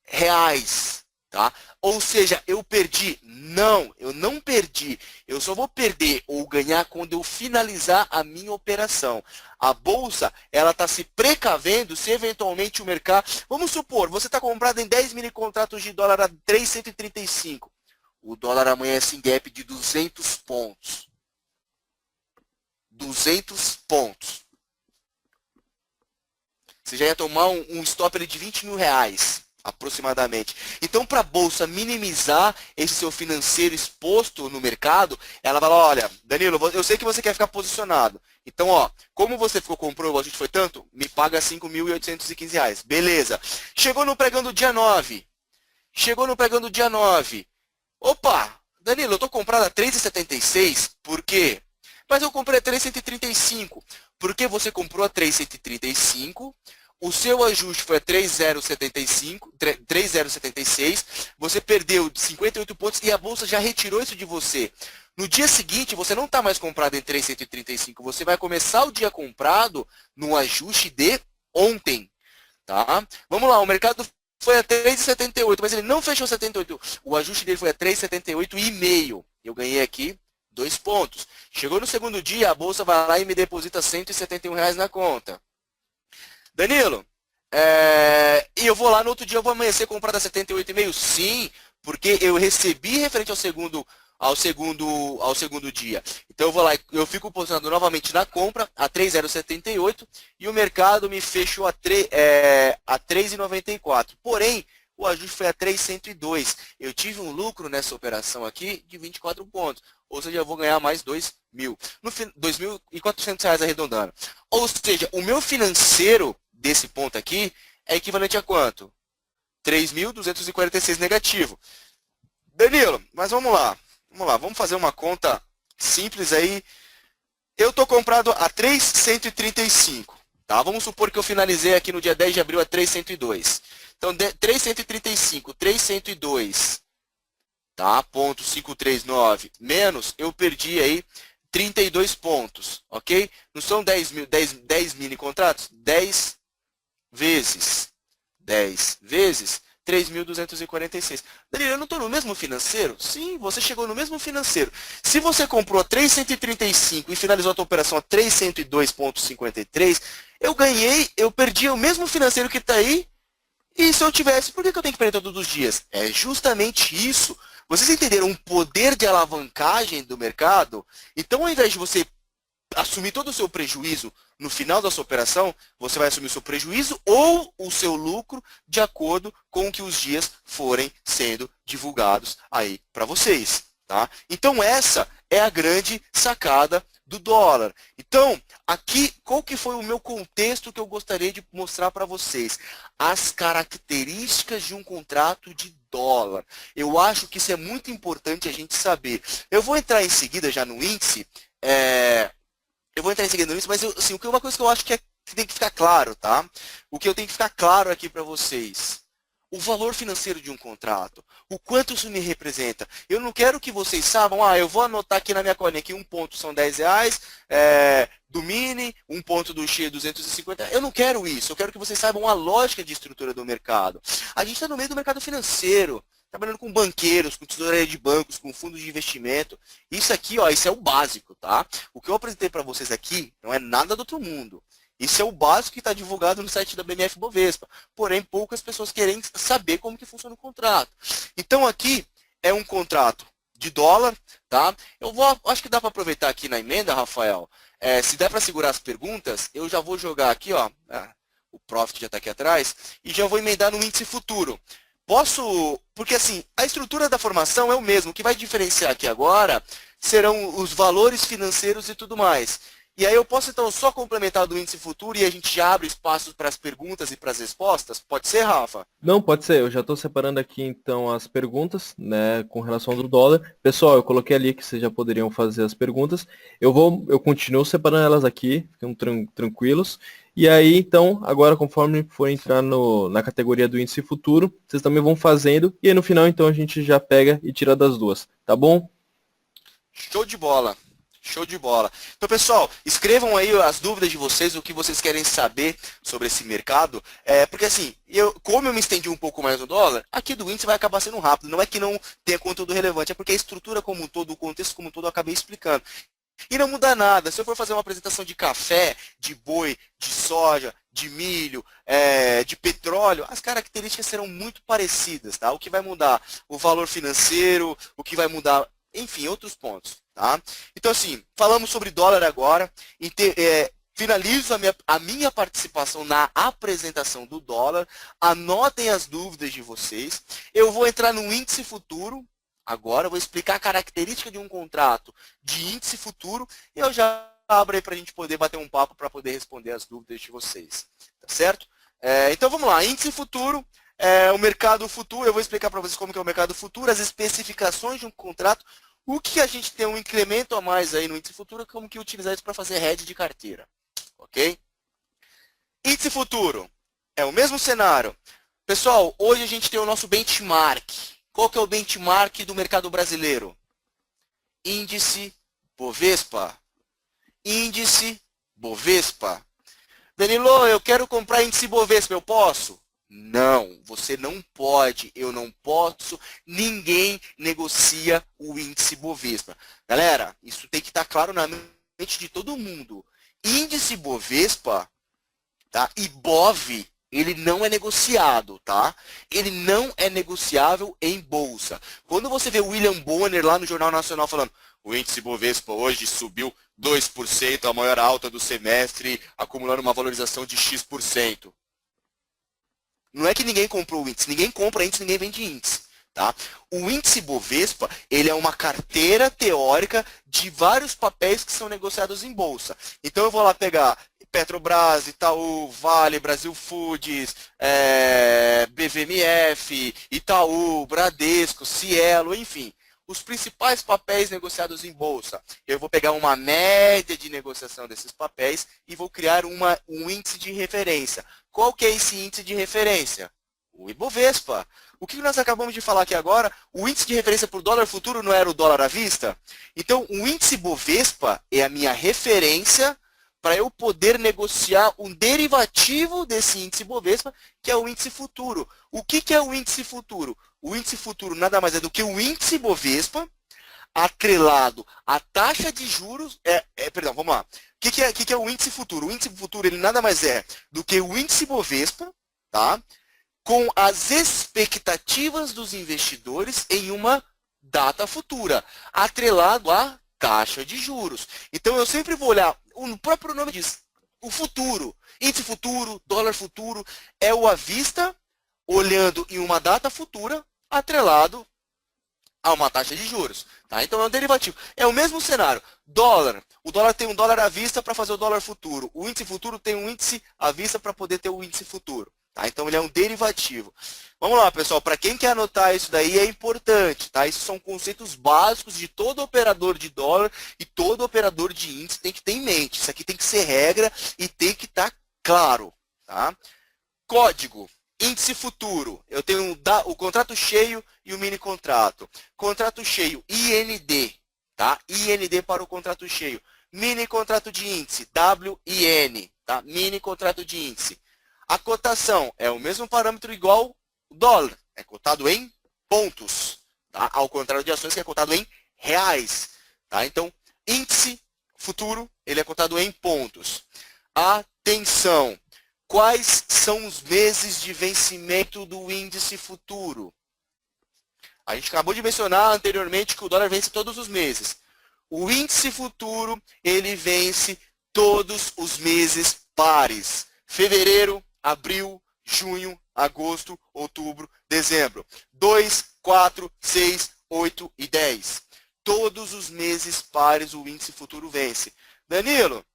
reais, tá? Ou seja, eu perdi? Não, eu não perdi. Eu só vou perder ou ganhar quando eu finalizar a minha operação. A bolsa, ela está se precavendo se eventualmente o mercado... Vamos supor, você está comprado em 10 mini contratos de dólar a 3,135. O dólar amanhece em gap de 200 pontos. 200 pontos. Você já ia tomar um stop de 20 mil reais, aproximadamente. Então, para a bolsa minimizar esse seu financeiro exposto no mercado, ela vai falar, olha, Danilo, eu sei que você quer ficar posicionado. Então, ó, como você comprou, o ajuste foi tanto, me paga 5.815 reais. Beleza. Chegou no pregão do dia 9. Chegou no pregão do dia 9. Opa, Danilo, eu estou comprado a 3,76, por quê? Mas eu comprei a 3,135. Por que você comprou a 3,135? O seu ajuste foi a 3,075, 3,076. Você perdeu 58 pontos e a bolsa já retirou isso de você. No dia seguinte, você não está mais comprado em 3,135. Você vai começar o dia comprado no ajuste de ontem. Tá? Vamos lá, o mercado foi a 3,78, mas ele não fechou 78. O ajuste dele foi a 3,78,5. Eu ganhei aqui 2 pontos. Chegou no segundo dia, a bolsa vai lá e me deposita 171 reais na conta. Danilo, e eu vou lá no outro dia, eu vou amanhecer comprado a 78,5? Sim, porque eu recebi referente ao segundo dia. Então eu vou lá, eu fico posicionado novamente na compra a 3,078 e o mercado me fechou a 3,94. Porém, o ajuste foi a 3,102. Eu tive um lucro nessa operação aqui de 24 pontos. Ou seja, eu vou ganhar mais 2 mil. No 2.400 reais arredondando. Ou seja, o meu financeiro desse ponto aqui é equivalente a quanto? 3.246 negativo. Danilo, mas vamos lá. Vamos fazer uma conta simples aí. Eu estou comprado a 3,135. Tá? Vamos supor que eu finalizei aqui no dia 10 de abril a 3,102. Então, 3,135, 3,102, tá? Ponto 539 menos, eu perdi aí 32 pontos, ok? Não são 10 mini contratos? 10 vezes 3.246. Danilo, eu não estou no mesmo financeiro? Sim, você chegou no mesmo financeiro. Se você comprou a 3,135 e finalizou a tua operação a 302,53, eu perdi o mesmo financeiro que está aí. E se eu tivesse, por que eu tenho que perder todos os dias? É justamente isso. Vocês entenderam o poder de alavancagem do mercado? Então, ao invés de você assumir todo o seu prejuízo no final da sua operação, você vai assumir o seu prejuízo ou o seu lucro de acordo com o que os dias forem sendo divulgados aí para vocês. Tá? Então, essa é a grande sacada do dólar. Então, aqui, qual que foi o meu contexto que eu gostaria de mostrar para vocês? As características de um contrato de dólar. Eu acho que isso é muito importante a gente saber. Eu vou entrar em seguida já no índice, mas assim, uma coisa que eu acho que tem que ficar claro, tá? O que eu tenho que ficar claro aqui para vocês. O valor financeiro de um contrato, o quanto isso me representa. Eu não quero que vocês saibam, eu vou anotar aqui na minha colinha que um ponto são 10 reais, do mini, um ponto do X 250. Eu não quero isso, eu quero que vocês saibam a lógica de estrutura do mercado. A gente está no meio do mercado financeiro, trabalhando com banqueiros, com tesouraria de bancos, com fundos de investimento. Isso aqui, isso é o básico, tá? O que eu apresentei para vocês aqui não é nada do outro mundo. Isso é o básico que está divulgado no site da BMF Bovespa. Porém, poucas pessoas querem saber como que funciona o contrato. Então, aqui é um contrato de dólar, tá? Acho que dá para aproveitar aqui na emenda, Rafael. Se der para segurar as perguntas, eu já vou jogar aqui, o Profit já está aqui atrás, e já vou emendar no índice futuro. Porque assim, a estrutura da formação é o mesmo. O que vai diferenciar aqui agora serão os valores financeiros e tudo mais. E aí eu posso então só complementar do índice futuro e a gente abre espaços para as perguntas e para as respostas? Pode ser, Rafa? Não, pode ser. Eu já estou separando aqui então as perguntas, né, com relação ao dólar. Pessoal, eu coloquei ali que vocês já poderiam fazer as perguntas. Eu continuo separando elas aqui, ficam tranquilos. E aí, então, agora conforme for entrar na categoria do índice futuro, vocês também vão fazendo. E aí no final, então, a gente já pega e tira das duas, tá bom? Show de bola. Show de bola. Então, pessoal, escrevam aí as dúvidas de vocês, o que vocês querem saber sobre esse mercado. Porque assim, como eu me estendi um pouco mais no dólar, aqui do índice vai acabar sendo rápido. Não é que não tenha conteúdo relevante, é porque a estrutura como um todo, o contexto como um todo, eu acabei explicando. E não muda nada. Se eu for fazer uma apresentação de café, de boi, de soja, de milho, de petróleo, as características serão muito parecidas, tá? O que vai mudar? O valor financeiro, o que vai mudar, enfim, outros pontos, tá? Então, assim, falamos sobre dólar agora. Finalizo a minha participação na apresentação do dólar. Anotem as dúvidas de vocês. Eu vou entrar no índice futuro. Agora eu vou explicar a característica de um contrato de índice futuro e eu já abro aí para a gente poder bater um papo para poder responder as dúvidas de vocês. Tá certo? Então vamos lá. Índice futuro, o mercado futuro. Eu vou explicar para vocês como que é o mercado futuro, as especificações de um contrato, o que a gente tem um incremento a mais aí no índice futuro, como que utilizar isso para fazer hedge de carteira. Ok? Índice futuro. É o mesmo cenário. Pessoal, hoje a gente tem o nosso benchmark. Qual que é o benchmark do mercado brasileiro? Índice Bovespa. Índice Bovespa. Danilo, eu quero comprar índice Bovespa, eu posso? Não, você não pode, eu não posso, ninguém negocia o índice Bovespa. Galera, isso tem que estar claro na mente de todo mundo. Índice Bovespa, tá? IBOV, ele não é negociado, tá? Ele não é negociável em bolsa. Quando você vê o William Bonner lá no Jornal Nacional falando o índice Bovespa hoje subiu 2%, a maior alta do semestre, acumulando uma valorização de X%. Não é que ninguém comprou o índice, ninguém compra índice, ninguém vende índice. Tá? O índice Bovespa, ele é uma carteira teórica de vários papéis que são negociados em bolsa. Então eu vou lá pegar Petrobras, Itaú, Vale, Brasil Foods, BVMF, Itaú, Bradesco, Cielo, enfim. Os principais papéis negociados em bolsa. Eu vou pegar uma média de negociação desses papéis e vou criar um índice de referência. Qual que é esse índice de referência? O Ibovespa. O que nós acabamos de falar aqui agora, o índice de referência para o dólar futuro não era o dólar à vista? Então, o índice Bovespa é a minha referência para eu poder negociar um derivativo desse índice Bovespa, que é o índice futuro. O que é o índice futuro? O índice futuro nada mais é do que o índice Bovespa atrelado à taxa de juros. Perdão, vamos lá. O que é o índice futuro? O índice futuro ele nada mais é do que o índice Bovespa, tá? Com as expectativas dos investidores em uma data futura, atrelado à taxa de juros. Então, eu sempre vou olhar, o próprio nome diz, o futuro, índice futuro, dólar futuro, é o à vista, olhando em uma data futura, atrelado a uma taxa de juros. Tá? Então, é um derivativo. É o mesmo cenário. Dólar. O dólar tem um dólar à vista para fazer o dólar futuro. O índice futuro tem um índice à vista para poder ter o índice futuro. Tá? Então, ele é um derivativo. Vamos lá, pessoal. Para quem quer anotar isso daí, é importante. Tá? Esses são conceitos básicos de todo operador de dólar e todo operador de índice tem que ter em mente. Isso aqui tem que ser regra e tem que estar claro. Tá? Código. Índice futuro. Eu tenho o contrato cheio e o mini contrato. Contrato cheio, IND. Tá? IND para o contrato cheio. Mini contrato de índice, WIN. Tá? Mini contrato de índice. A cotação é o mesmo parâmetro igual o dólar. É cotado em pontos. Tá? Ao contrário de ações que é cotado em reais. Tá? Então, índice futuro, ele é cotado em pontos. Atenção! Quais são os meses de vencimento do índice futuro? A gente acabou de mencionar anteriormente que o dólar vence todos os meses. O índice futuro, ele vence todos os meses pares. Fevereiro, abril, junho, agosto, outubro, dezembro. 2, 4, 6, 8 e 10. Todos os meses pares o índice futuro vence. Danilo,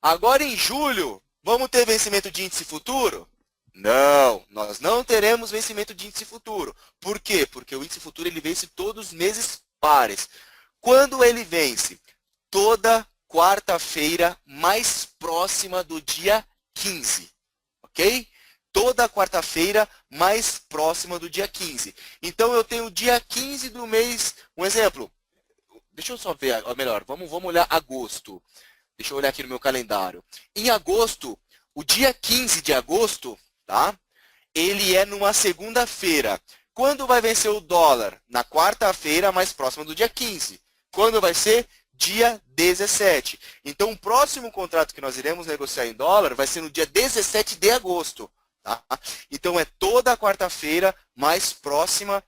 agora em julho, vamos ter vencimento de índice futuro? Não, nós não teremos vencimento de índice futuro. Por quê? Porque o índice futuro ele vence todos os meses pares. Quando ele vence? Toda quarta-feira mais próxima do dia 15. Ok? Toda quarta-feira mais próxima do dia 15. Então, eu tenho o dia 15 do mês, um exemplo, deixa eu só ver, ou melhor, vamos olhar agosto. Deixa eu olhar aqui no meu calendário. Em agosto, o dia 15 de agosto, tá? Ele é numa segunda-feira. Quando vai vencer o dólar? Na quarta-feira, mais próxima do dia 15. Quando vai ser? Dia 17. Então, o próximo contrato que nós iremos negociar em dólar vai ser no dia 17 de agosto. Tá? Então, é toda a quarta-feira mais próxima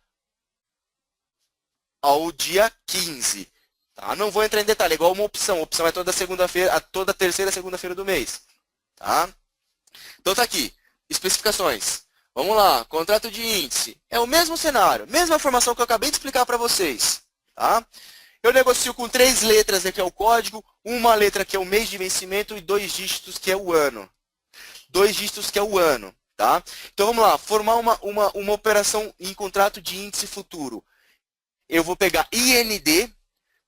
ao dia 15. Tá? Não vou entrar em detalhe, é igual uma opção. A opção é toda segunda-feira, toda terceira segunda-feira do mês. Tá? Então, tá aqui. Especificações. Vamos lá, contrato de índice. É o mesmo cenário, mesma informação que eu acabei de explicar para vocês. Tá? Eu negocio com 3 letras, que é o código, uma letra que é o mês de vencimento e 2 dígitos que é o ano. 2 dígitos que é o ano. Tá? Então vamos lá, formar uma operação em contrato de índice futuro. Eu vou pegar IND.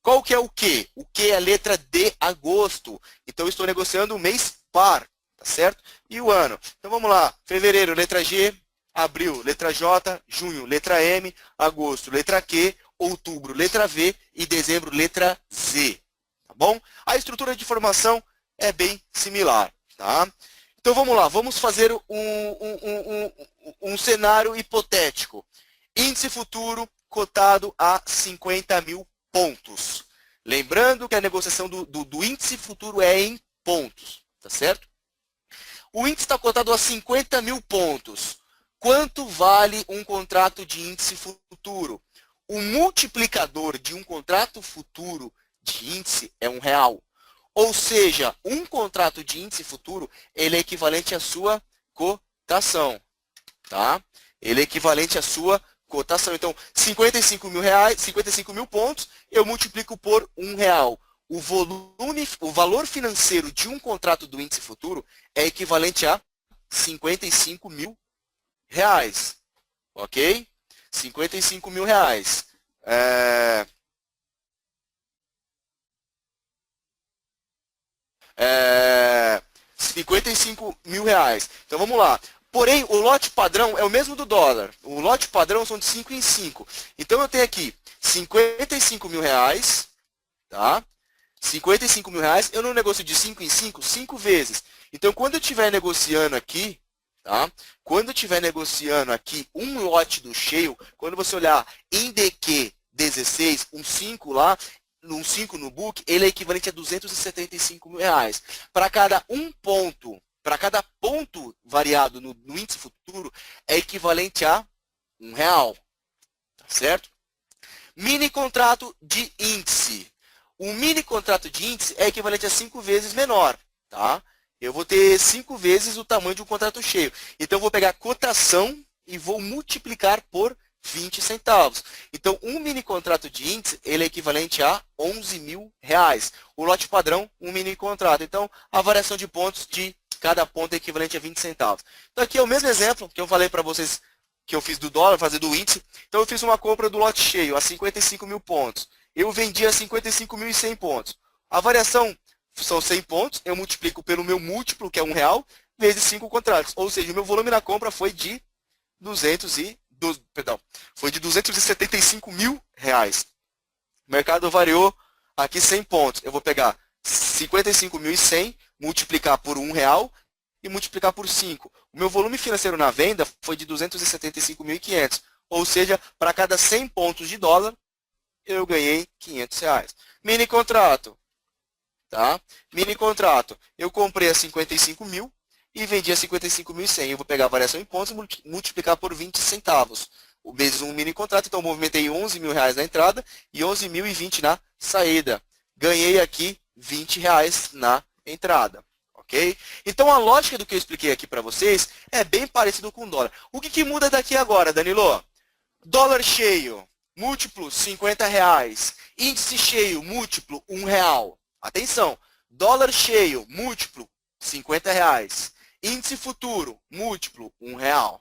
Qual que é o Q? O Q é a letra D, agosto. Então eu estou negociando o mês par. Tá certo? E o ano. Então vamos lá. Fevereiro, letra G. Abril, letra J. Junho, letra M. Agosto, letra Q. Outubro, letra V. E dezembro, letra Z. Tá bom? A estrutura de formação é bem similar. Tá? Então vamos lá. Vamos fazer um cenário hipotético. Índice futuro cotado a 50 mil pontos. Lembrando que a negociação do índice futuro é em pontos. Tá certo? O índice está cotado a 50 mil pontos. Quanto vale um contrato de índice futuro? O multiplicador de um contrato futuro de índice é R$1. Ou seja, um contrato de índice futuro ele é equivalente à sua cotação. Tá? Ele é equivalente à sua cotação. Então, 55 mil pontos, eu multiplico por R$1. O valor financeiro de um contrato do índice futuro é equivalente a 55 mil reais. Ok? 55 mil reais. 55 mil reais. Então vamos lá. Porém, o lote padrão é o mesmo do dólar. O lote padrão são de 5 em 5. Então eu tenho aqui 55 mil reais. Tá? 55 mil reais, eu não negocio de 5 em 5, 5 vezes. Então, quando eu estiver negociando aqui, tá? Quando eu estiver negociando aqui um lote do cheio, quando você olhar em DQ 16, um 5 lá, um 5 no book, ele é equivalente a 275 mil reais. Para cada ponto variado no índice futuro, é equivalente a R$1. Tá certo? Mini contrato de índice. O mini contrato de índice é equivalente a 5 vezes menor. Tá? Eu vou ter 5 vezes o tamanho de um contrato cheio. Então, eu vou pegar a cotação e vou multiplicar por 20 centavos. Então, um mini contrato de índice ele é equivalente a 11 mil reais. O lote padrão, um mini contrato. Então, a variação de pontos de cada ponto é equivalente a 20 centavos. Então, aqui é o mesmo exemplo que eu falei para vocês que eu fiz do dólar, fazer do índice. Então, eu fiz uma compra do lote cheio a 55 mil pontos. Eu vendi a 55.100 pontos. A variação são 100 pontos, eu multiplico pelo meu múltiplo, que é R$1, vezes 5 contratos. Ou seja, o meu volume na compra foi de 275 mil reais. O mercado variou aqui 100 pontos. Eu vou pegar 55.100, multiplicar por R$1 e multiplicar por 5. O meu volume financeiro na venda foi de 275.500. Ou seja, para cada 100 pontos de dólar, eu ganhei R$500. Mini contrato. Tá? Mini contrato. Eu comprei a 55 mil e vendi a 55.100. Eu vou pegar a variação em pontos e multiplicar por 20 centavos. Vezes um mini contrato. Então, eu movimentei 11 mil reais na entrada e 11.020 na saída. Ganhei aqui 20 reais na entrada. Ok? Então, a lógica do que eu expliquei aqui para vocês é bem parecido com o dólar. O que muda daqui agora, Danilo? Dólar cheio. Múltiplo, R$50. Índice cheio, múltiplo, R$1. Atenção, dólar cheio, múltiplo, R$50. Índice futuro, múltiplo, R$1.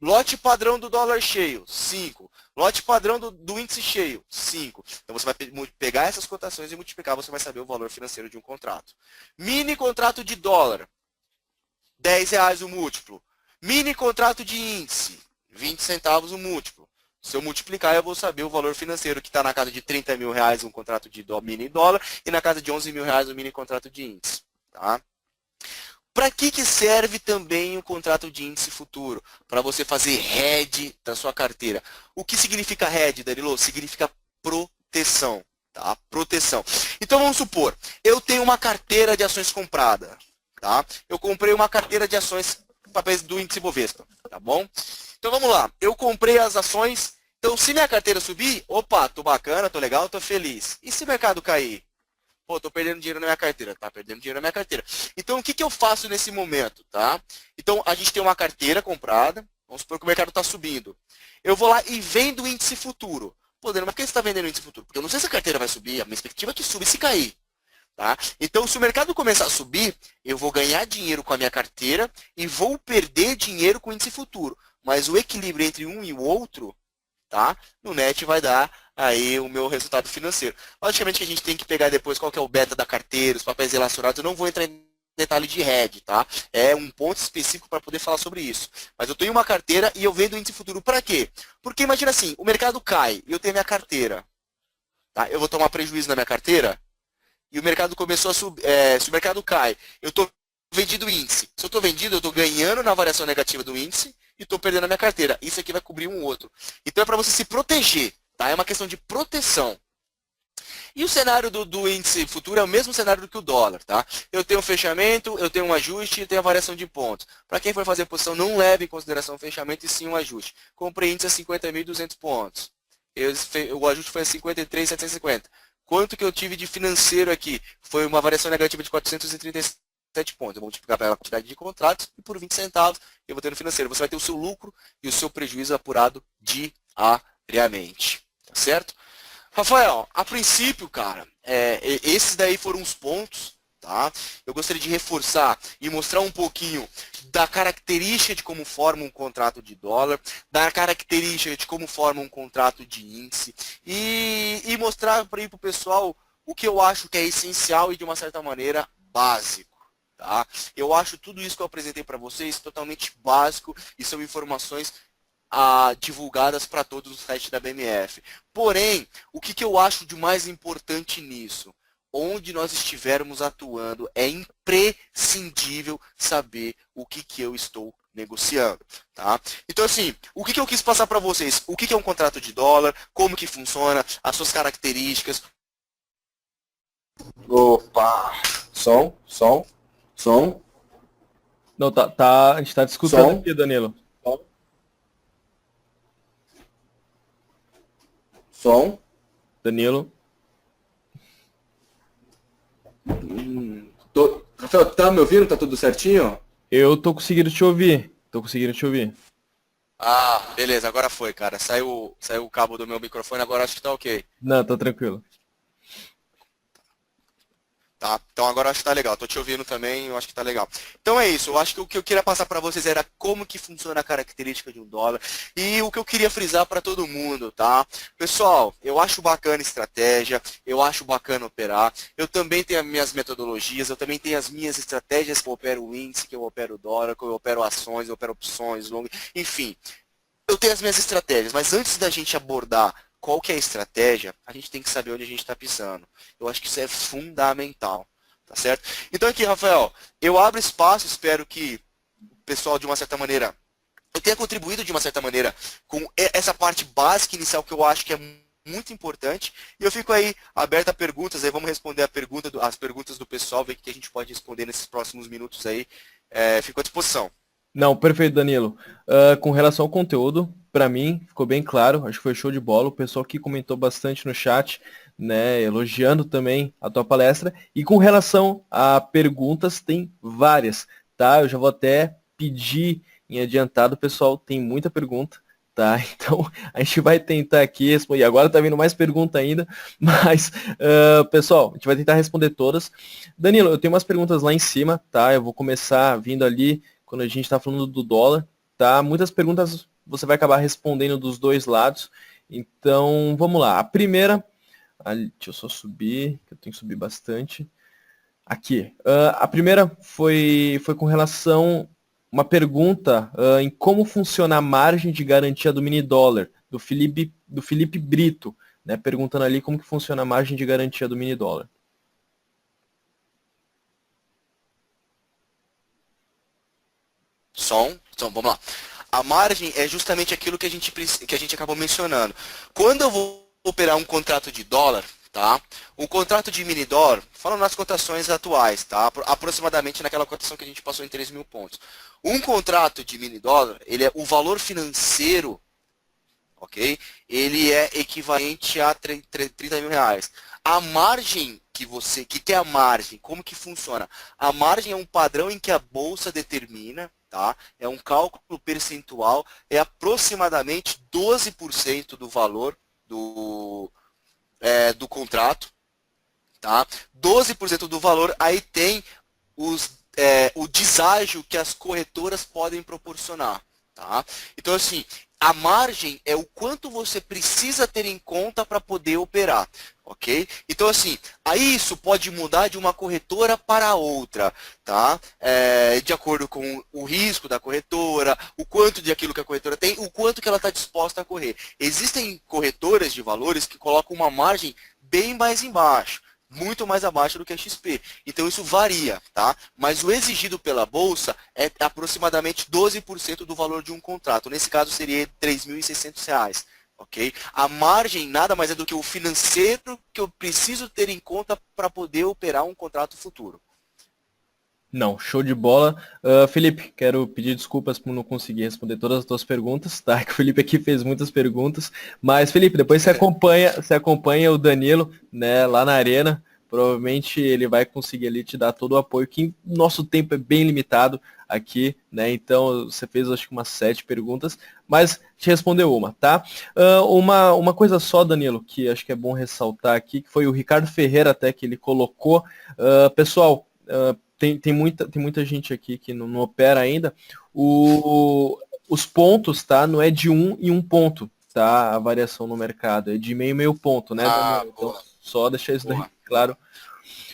Lote padrão do dólar cheio, 5. Lote padrão do índice cheio, 5. Então, você vai pegar essas cotações e multiplicar, você vai saber o valor financeiro de um contrato. Mini contrato de dólar, R$10 o múltiplo. Mini contrato de índice, 20 centavos o múltiplo. Se eu multiplicar, eu vou saber o valor financeiro que está na casa de 30 mil reais um contrato de mini dólar e na casa de 11 mil reais um mini contrato de índice. Tá? Para que serve também o contrato de índice futuro? Para você fazer hedge da sua carteira. O que significa hedge, Danilo? Significa proteção. Tá? Proteção. Então vamos supor, eu tenho uma carteira de ações comprada. Tá? Eu comprei uma carteira de ações papéis do índice Bovespa. Tá bom? Então vamos lá. Eu comprei as ações. Então se minha carteira subir, opa, tô bacana, tô legal, tô feliz. E se o mercado cair? Pô, tô perdendo dinheiro na minha carteira. Tá perdendo dinheiro na minha carteira. Então, o que eu faço nesse momento, tá? Então, a gente tem uma carteira comprada. Vamos supor que o mercado está subindo. Eu vou lá e vendo o índice futuro. Pô, Daniel, mas por que você está vendendo o índice futuro? Porque eu não sei se a carteira vai subir. A minha expectativa é que suba e se cair. Tá? Então, se o mercado começar a subir, eu vou ganhar dinheiro com a minha carteira e vou perder dinheiro com o índice futuro. Mas o equilíbrio entre um e o outro, tá? No net vai dar aí o meu resultado financeiro. Logicamente que a gente tem que pegar depois qual que é o beta da carteira, os papéis relacionados. Eu não vou entrar em detalhe de hedge, tá? É um ponto específico para poder falar sobre isso. Mas eu tenho uma carteira e eu vendo o índice futuro. Para quê? Porque imagina assim, o mercado cai e eu tenho minha carteira. Tá? Eu vou tomar prejuízo na minha carteira e o mercado começou a subir. Se o mercado cai, eu estou vendido o índice. Se eu estou vendido, eu estou ganhando na variação negativa do índice e estou perdendo a minha carteira. Isso aqui vai cobrir um outro. Então é para você se proteger. Tá? É uma questão de proteção. E o cenário do índice futuro é o mesmo cenário do que o dólar. Tá? Eu tenho um fechamento, eu tenho um ajuste e tenho a variação de pontos. Para quem for fazer a posição, não leve em consideração o fechamento e sim um ajuste. Comprei índice a 50.200 pontos. O ajuste foi a 53.750. Quanto que eu tive de financeiro aqui? Foi uma variação negativa de 437 pontos. Eu vou multiplicar pela quantidade de contratos e por 20 centavos eu vou ter no financeiro. Você vai ter o seu lucro e o seu prejuízo apurado diariamente. Tá certo? Rafael, a princípio, cara, esses daí foram os pontos, tá? Eu gostaria de reforçar e mostrar um pouquinho da característica de como forma um contrato de dólar, da característica de como forma um contrato de índice e mostrar para o pessoal o que eu acho que é essencial e de uma certa maneira básico. Tá? Eu acho tudo isso que eu apresentei para vocês totalmente básico e são informações divulgadas para todos os sites da BMF. Porém, o que eu acho de mais importante nisso? Onde nós estivermos atuando, é imprescindível saber o que eu estou negociando. Tá? Então, assim, o que eu quis passar para vocês? O que é um contrato de dólar? Como que funciona? As suas características. Opa! Som. Não, a gente tá discutindo aqui, Danilo. Som. Danilo. Rafael, tá me ouvindo? Tá tudo certinho? Eu tô conseguindo te ouvir. Ah, beleza, agora foi, cara. Saiu o cabo do meu microfone, agora acho que tá ok. Não, tá tranquilo. Tá, então agora acho que tá legal. Tô te ouvindo também, eu acho que tá legal. Então é isso, eu acho que o que eu queria passar para vocês era como que funciona a característica de um dólar e o que eu queria frisar para todo mundo, tá? Pessoal, eu acho bacana estratégia, eu acho bacana operar, eu também tenho as minhas metodologias, eu também tenho as minhas estratégias que eu opero o índice, que eu opero o dólar, que eu opero ações, eu opero opções, enfim. Eu tenho as minhas estratégias, mas antes da gente abordar qual que é a estratégia, a gente tem que saber onde a gente está pisando. Eu acho que isso é fundamental, tá certo? Então aqui, Rafael, eu abro espaço, espero que o pessoal, de uma certa maneira, eu tenha contribuído de uma certa maneira com essa parte básica inicial que eu acho que é muito importante. E eu fico aí aberto a perguntas, aí vamos responder as perguntas do pessoal, ver o que a gente pode responder nesses próximos minutos aí. Fico à disposição. Não, perfeito, Danilo. Com relação ao conteúdo, para mim, ficou bem claro, acho que foi show de bola. O pessoal que comentou bastante no chat, né, elogiando também a tua palestra. E com relação a perguntas, tem várias, tá? Eu já vou até pedir em adiantado, pessoal, tem muita pergunta, tá? Então, a gente vai tentar aqui responder. Agora tá vindo mais pergunta ainda, mas, pessoal, a gente vai tentar responder todas. Danilo, eu tenho umas perguntas lá em cima, tá? Eu vou começar vindo ali quando a gente está falando do dólar, tá? Muitas perguntas você vai acabar respondendo dos dois lados. Então, vamos lá. A primeira, deixa eu só subir, que eu tenho que subir bastante. Aqui. A primeira foi com relação uma pergunta em como funciona a margem de garantia do mini dólar, do Felipe Brito, né, perguntando ali como que funciona a margem de garantia do mini dólar. Vamos lá. A margem é justamente aquilo que a gente acabou mencionando. Quando eu vou operar um contrato de dólar, tá? Um contrato de mini dólar, falando nas cotações atuais, tá? Aproximadamente naquela cotação que a gente passou em 3.000 pontos. Um contrato de mini dólar, ele é o valor financeiro, ok? Ele é equivalente a 30 mil reais. A margem que é a margem, como que funciona? A margem é um padrão em que a bolsa determina, tá? É um cálculo percentual, é aproximadamente 12% do valor do contrato, tá? 12% do valor, aí tem o deságio que as corretoras podem proporcionar, tá? Então, assim, a margem é o quanto você precisa ter em conta para poder operar, ok? Então, assim, aí isso pode mudar de uma corretora para outra, tá? De acordo com o risco da corretora, o quanto de aquilo que a corretora tem, o quanto que ela está disposta a correr. Existem corretoras de valores que colocam uma margem bem mais embaixo, muito mais abaixo do que a XP. Então isso varia, tá? Mas o exigido pela bolsa é aproximadamente 12% do valor de um contrato. Nesse caso seria R$ 3.600, ok? A margem nada mais é do que o financeiro que eu preciso ter em conta para poder operar um contrato futuro. Não, show de bola. Felipe, quero pedir desculpas por não conseguir responder todas as tuas perguntas, tá? Que o Felipe aqui fez muitas perguntas. Mas, Felipe, depois você acompanha o Danilo, né, lá na arena. Provavelmente ele vai conseguir ali te dar todo o apoio, que nosso tempo é bem limitado aqui, né? Então você fez acho que umas 7 perguntas, mas te respondeu uma, tá? Uma coisa só, Danilo, que acho que é bom ressaltar aqui, que foi o Ricardo Ferreira até que ele colocou. Pessoal, tem muita gente aqui que não opera ainda. Os pontos, tá? Não é de 1 em 1 ponto, tá? A variação no mercado. É de meio ponto, né, Daniel? Então, só deixar isso daí claro.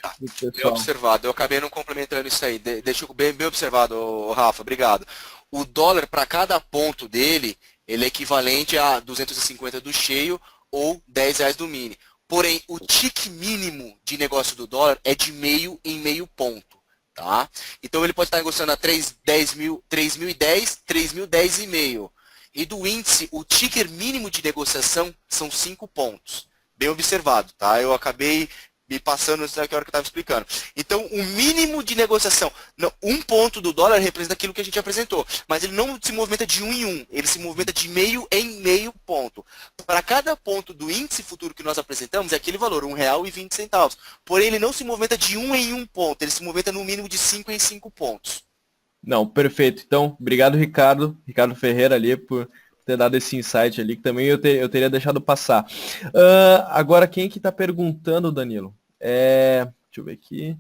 Tá. Bem observado. Eu acabei não complementando isso aí. Deixa eu bem observado, Rafa. Obrigado. O dólar, para cada ponto dele, ele é equivalente a 250 do cheio ou R$ 10 do mini. Porém, o tick mínimo de negócio do dólar é de meio em meio ponto. Tá? Então ele pode estar negociando a 3.010, 3.010,5. E do índice, o ticker mínimo de negociação são 5 pontos. Bem observado, tá? Eu acabei me passando isso naquela hora que eu estava explicando. Então, o mínimo de negociação, não, 1 ponto do dólar representa aquilo que a gente apresentou, mas ele não se movimenta de 1 em 1, ele se movimenta de meio em meio ponto. Para cada ponto do índice futuro que nós apresentamos, é aquele valor, R$1,20. Porém, ele não se movimenta de 1 em 1 ponto, ele se movimenta no mínimo de 5 em 5 pontos. Não, perfeito. Então, obrigado, Ricardo Ferreira ali, por ter dado esse insight ali, que também eu teria deixado passar. Agora, quem que está perguntando, Danilo? Deixa eu ver aqui.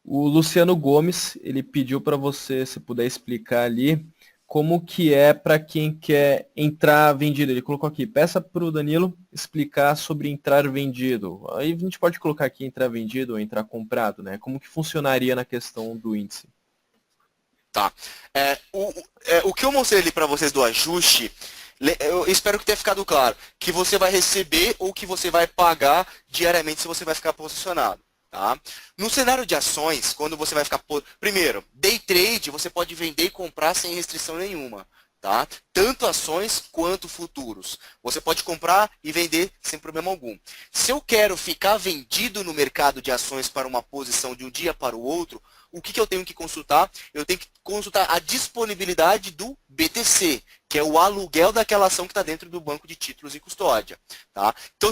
O Luciano Gomes, ele pediu para você, se puder explicar ali, como que é para quem quer entrar vendido. Ele colocou aqui, peça para o Danilo explicar sobre entrar vendido. Aí a gente pode colocar aqui entrar vendido ou entrar comprado, né? Como que funcionaria na questão do índice? Tá. O que eu mostrei ali para vocês do ajuste, eu espero que tenha ficado claro, que você vai receber ou que você vai pagar diariamente se você vai ficar posicionado. Tá? No cenário de ações, quando você vai ficar... Primeiro, day trade, você pode vender e comprar sem restrição nenhuma. Tá? Tanto ações quanto futuros. Você pode comprar e vender sem problema algum. Se eu quero ficar vendido no mercado de ações para uma posição de um dia para o outro, o que eu tenho que consultar? Eu tenho que consultar a disponibilidade do BTC, que é o aluguel daquela ação que está dentro do banco de títulos e custódia. Tá? Então,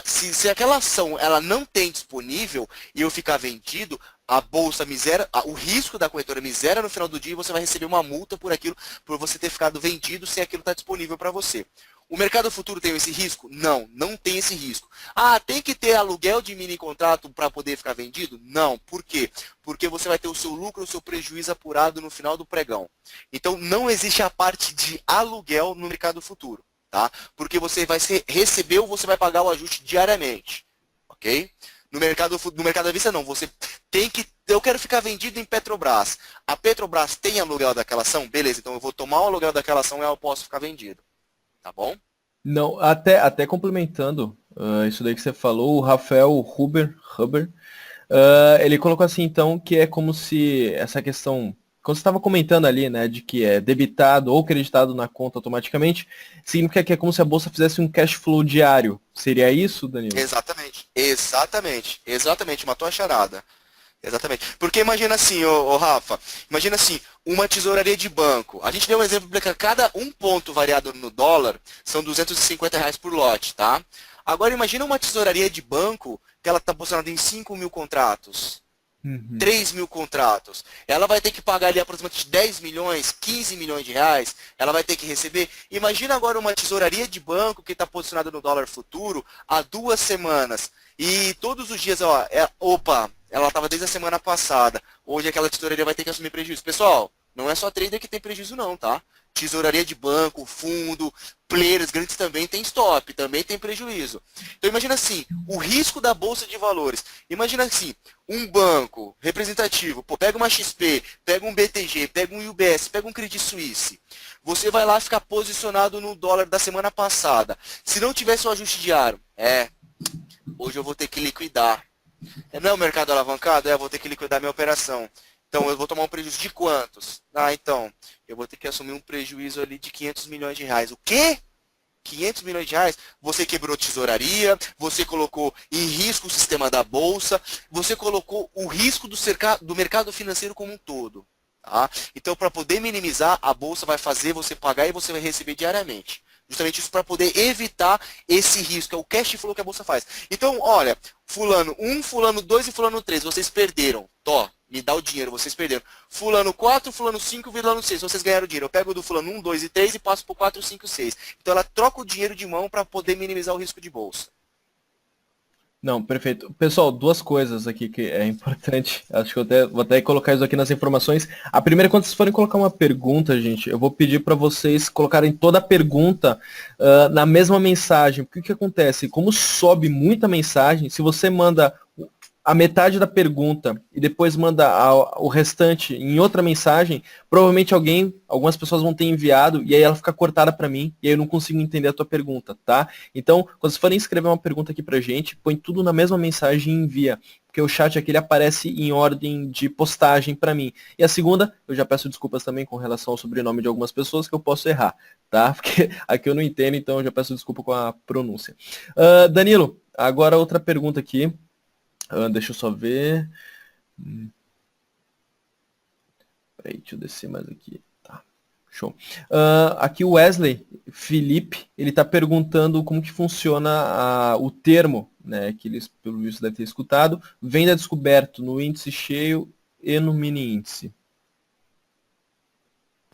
se aquela ação ela não tem disponível e eu ficar vendido, a bolsa misera, o risco da corretora misera no final do dia e você vai receber uma multa por aquilo, por você ter ficado vendido sem aquilo estar disponível para você. O mercado futuro tem esse risco? Não, não tem esse risco. Ah, tem que ter aluguel de mini contrato para poder ficar vendido? Não. Por quê? Porque você vai ter o seu lucro, o seu prejuízo apurado no final do pregão. Então, não existe a parte de aluguel no mercado futuro, tá? Porque você vai receber ou você vai pagar o ajuste diariamente, ok? No mercado à vista, não. Você tem que... Eu quero ficar vendido em Petrobras. A Petrobras tem aluguel daquela ação? Beleza, então eu vou tomar o aluguel daquela ação e eu posso ficar vendido. tá bom? Não, até complementando isso daí que você falou, o Rafael Huber, ele colocou assim, então, que é como se essa questão, quando você estava comentando ali, né, de que é debitado ou creditado na conta automaticamente, significa que é como se a bolsa fizesse um cash flow diário. Seria isso, Danilo? Exatamente, matou a charada. Exatamente. Porque imagina assim, ô Rafa, imagina assim, uma tesouraria de banco. A gente deu um exemplo para cada um ponto variado no dólar, são R$ 250 por lote, tá? Agora imagina uma tesouraria de banco que ela está posicionada em 5 mil contratos. Uhum. 3 mil contratos, ela vai ter que pagar ali aproximadamente 10 milhões, 15 milhões de reais, ela vai ter que receber. Imagina agora uma tesouraria de banco que está posicionada no dólar futuro há 2 semanas. E todos os dias, ó, opa, ela estava desde a semana passada. Hoje aquela tesouraria vai ter que assumir prejuízo. Pessoal, não é só trader que tem prejuízo não, tá? Tesouraria de banco, fundo, players grandes também tem stop, também tem prejuízo. Então imagina assim, o risco da bolsa de valores. Imagina assim, um banco representativo, pô, pega uma XP, pega um BTG, pega um UBS, pega um Credit Suisse. Você vai lá ficar posicionado no dólar da semana passada. Se não tivesse o ajuste diário, hoje eu vou ter que liquidar. Não é o mercado alavancado? Eu vou ter que liquidar minha operação. Então, eu vou tomar um prejuízo de quantos? Então, eu vou ter que assumir um prejuízo ali de 500 milhões de reais. O quê? 500 milhões de reais? Você quebrou tesouraria, você colocou em risco o sistema da bolsa, você colocou o risco do mercado financeiro como um todo. Tá? Então, para poder minimizar, a bolsa vai fazer você pagar e você vai receber diariamente. Justamente isso para poder evitar esse risco, é o cash flow que a bolsa faz. Então, olha, fulano 1, fulano 2 e fulano 3, vocês perderam. Tó, me dá o dinheiro, vocês perderam. Fulano 4, fulano 5, fulano 6, vocês ganharam dinheiro. Eu pego do fulano 1, 2 e 3 e passo para o 4, 5 e 6. Então ela troca o dinheiro de mão para poder minimizar o risco de bolsa. Não, perfeito. Pessoal, duas coisas aqui que é importante. Acho que vou até colocar isso aqui nas informações. A primeira, quando vocês forem colocar uma pergunta, gente, eu vou pedir para vocês colocarem toda a pergunta na mesma mensagem. Porque o que acontece? Como sobe muita mensagem, se você manda a metade da pergunta e depois manda o restante em outra mensagem, provavelmente algumas pessoas vão ter enviado e aí ela fica cortada para mim e aí eu não consigo entender a tua pergunta, tá? Então, quando vocês forem escrever uma pergunta aqui pra gente, põe tudo na mesma mensagem e envia, porque o chat aqui ele aparece em ordem de postagem para mim. E a segunda, eu já peço desculpas também com relação ao sobrenome de algumas pessoas que eu posso errar, tá? Porque aqui eu não entendo, então eu já peço desculpa com a pronúncia. Danilo, agora outra pergunta aqui. Deixa eu só ver. Peraí, deixa eu descer mais aqui. Tá, show. Aqui o Wesley Felipe, ele está perguntando como que funciona o termo, né, que eles, pelo visto, devem ter escutado, venda descoberto no índice cheio e no mini índice.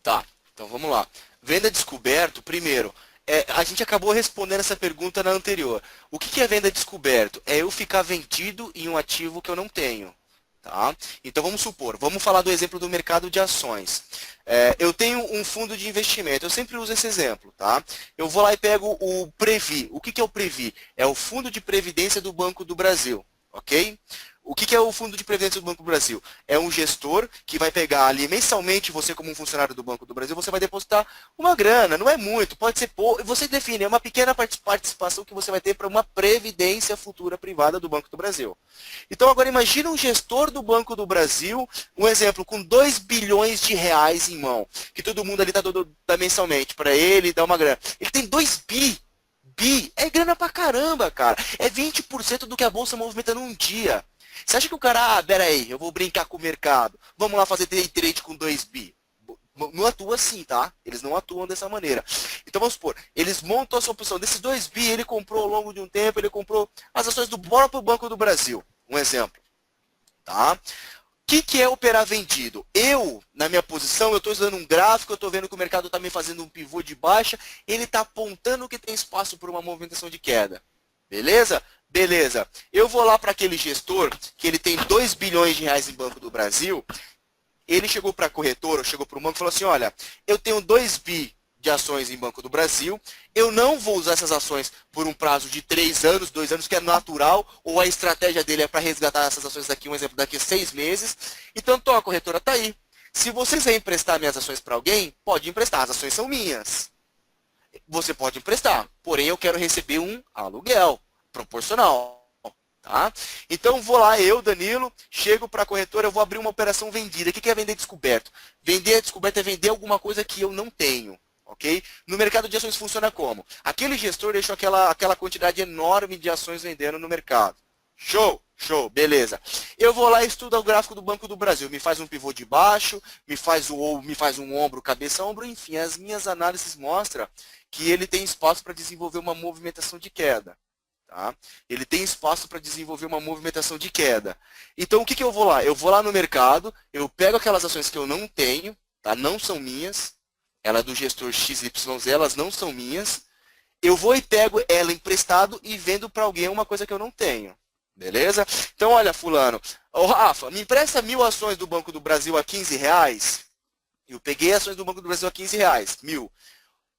Tá, então vamos lá. Venda descoberto, primeiro, a gente acabou respondendo essa pergunta na anterior. O que é venda descoberto? É eu ficar vendido em um ativo que eu não tenho. Tá? Então vamos supor, vamos falar do exemplo do mercado de ações. Eu tenho um fundo de investimento, eu sempre uso esse exemplo. Tá? Eu vou lá e pego o Previ. O que é o Previ? É o Fundo de Previdência do Banco do Brasil. Ok? O que é o Fundo de Previdência do Banco do Brasil? É um gestor que vai pegar ali mensalmente, você como um funcionário do Banco do Brasil, você vai depositar uma grana, não é muito, pode ser pouco, você define, é uma pequena participação que você vai ter para uma previdência futura privada do Banco do Brasil. Então agora imagina um gestor do Banco do Brasil, um exemplo, com 2 bilhões de reais em mão, que todo mundo ali dá mensalmente para ele, dá uma grana. Ele tem 2 bi, é grana pra caramba, cara. É 20% do que a bolsa movimenta num dia. Você acha que o cara, pera aí, eu vou brincar com o mercado, vamos lá fazer day trade com 2 bi? Não atua assim, tá? Eles não atuam dessa maneira. Então vamos supor, eles montam a sua posição. Desses 2 bi, ele comprou ao longo de um tempo, ele comprou as ações do próprio Banco do Brasil. Um exemplo. Tá? O que é operar vendido? Eu, na minha posição, eu estou usando um gráfico, eu estou vendo que o mercado está me fazendo um pivô de baixa, ele está apontando que tem espaço para uma movimentação de queda. Beleza? Beleza. Eu vou lá para aquele gestor, que ele tem 2 bilhões de reais em Banco do Brasil, ele chegou para a corretora, chegou para o banco e falou assim, olha, eu tenho 2 bi de ações em Banco do Brasil, eu não vou usar essas ações por um prazo de 3 anos, 2 anos, que é natural, ou a estratégia dele é para resgatar essas ações daqui, um exemplo, daqui a 6 meses. Então, a corretora está aí. Se vocês vão emprestar minhas ações para alguém, pode emprestar, as ações são minhas. Você pode emprestar, porém eu quero receber um aluguel proporcional. Tá? Então vou lá, eu, Danilo, chego para a corretora, eu vou abrir uma operação vendida. O que é vender descoberto? Vender descoberto é vender alguma coisa que eu não tenho. Ok? No mercado de ações funciona como? Aquele gestor deixou aquela quantidade enorme de ações vendendo no mercado. Show, show, beleza. Eu vou lá e estudo o gráfico do Banco do Brasil. Me faz um pivô de baixo, me faz um ombro, cabeça, ombro, enfim. As minhas análises mostram que ele tem espaço para desenvolver uma movimentação de queda. Tá? Ele tem espaço para desenvolver uma movimentação de queda. Então, o que eu vou lá? Eu vou lá no mercado, eu pego aquelas ações que eu não tenho, tá? Não são minhas, ela é do gestor XYZ, elas não são minhas. Eu vou e pego ela emprestado e vendo para alguém uma coisa que eu não tenho. Beleza? Então, olha, fulano. Ô, Rafa, me empresta 1.000 ações do Banco do Brasil a R$ 15. Eu peguei ações do Banco do Brasil a R$ 15, 1.000.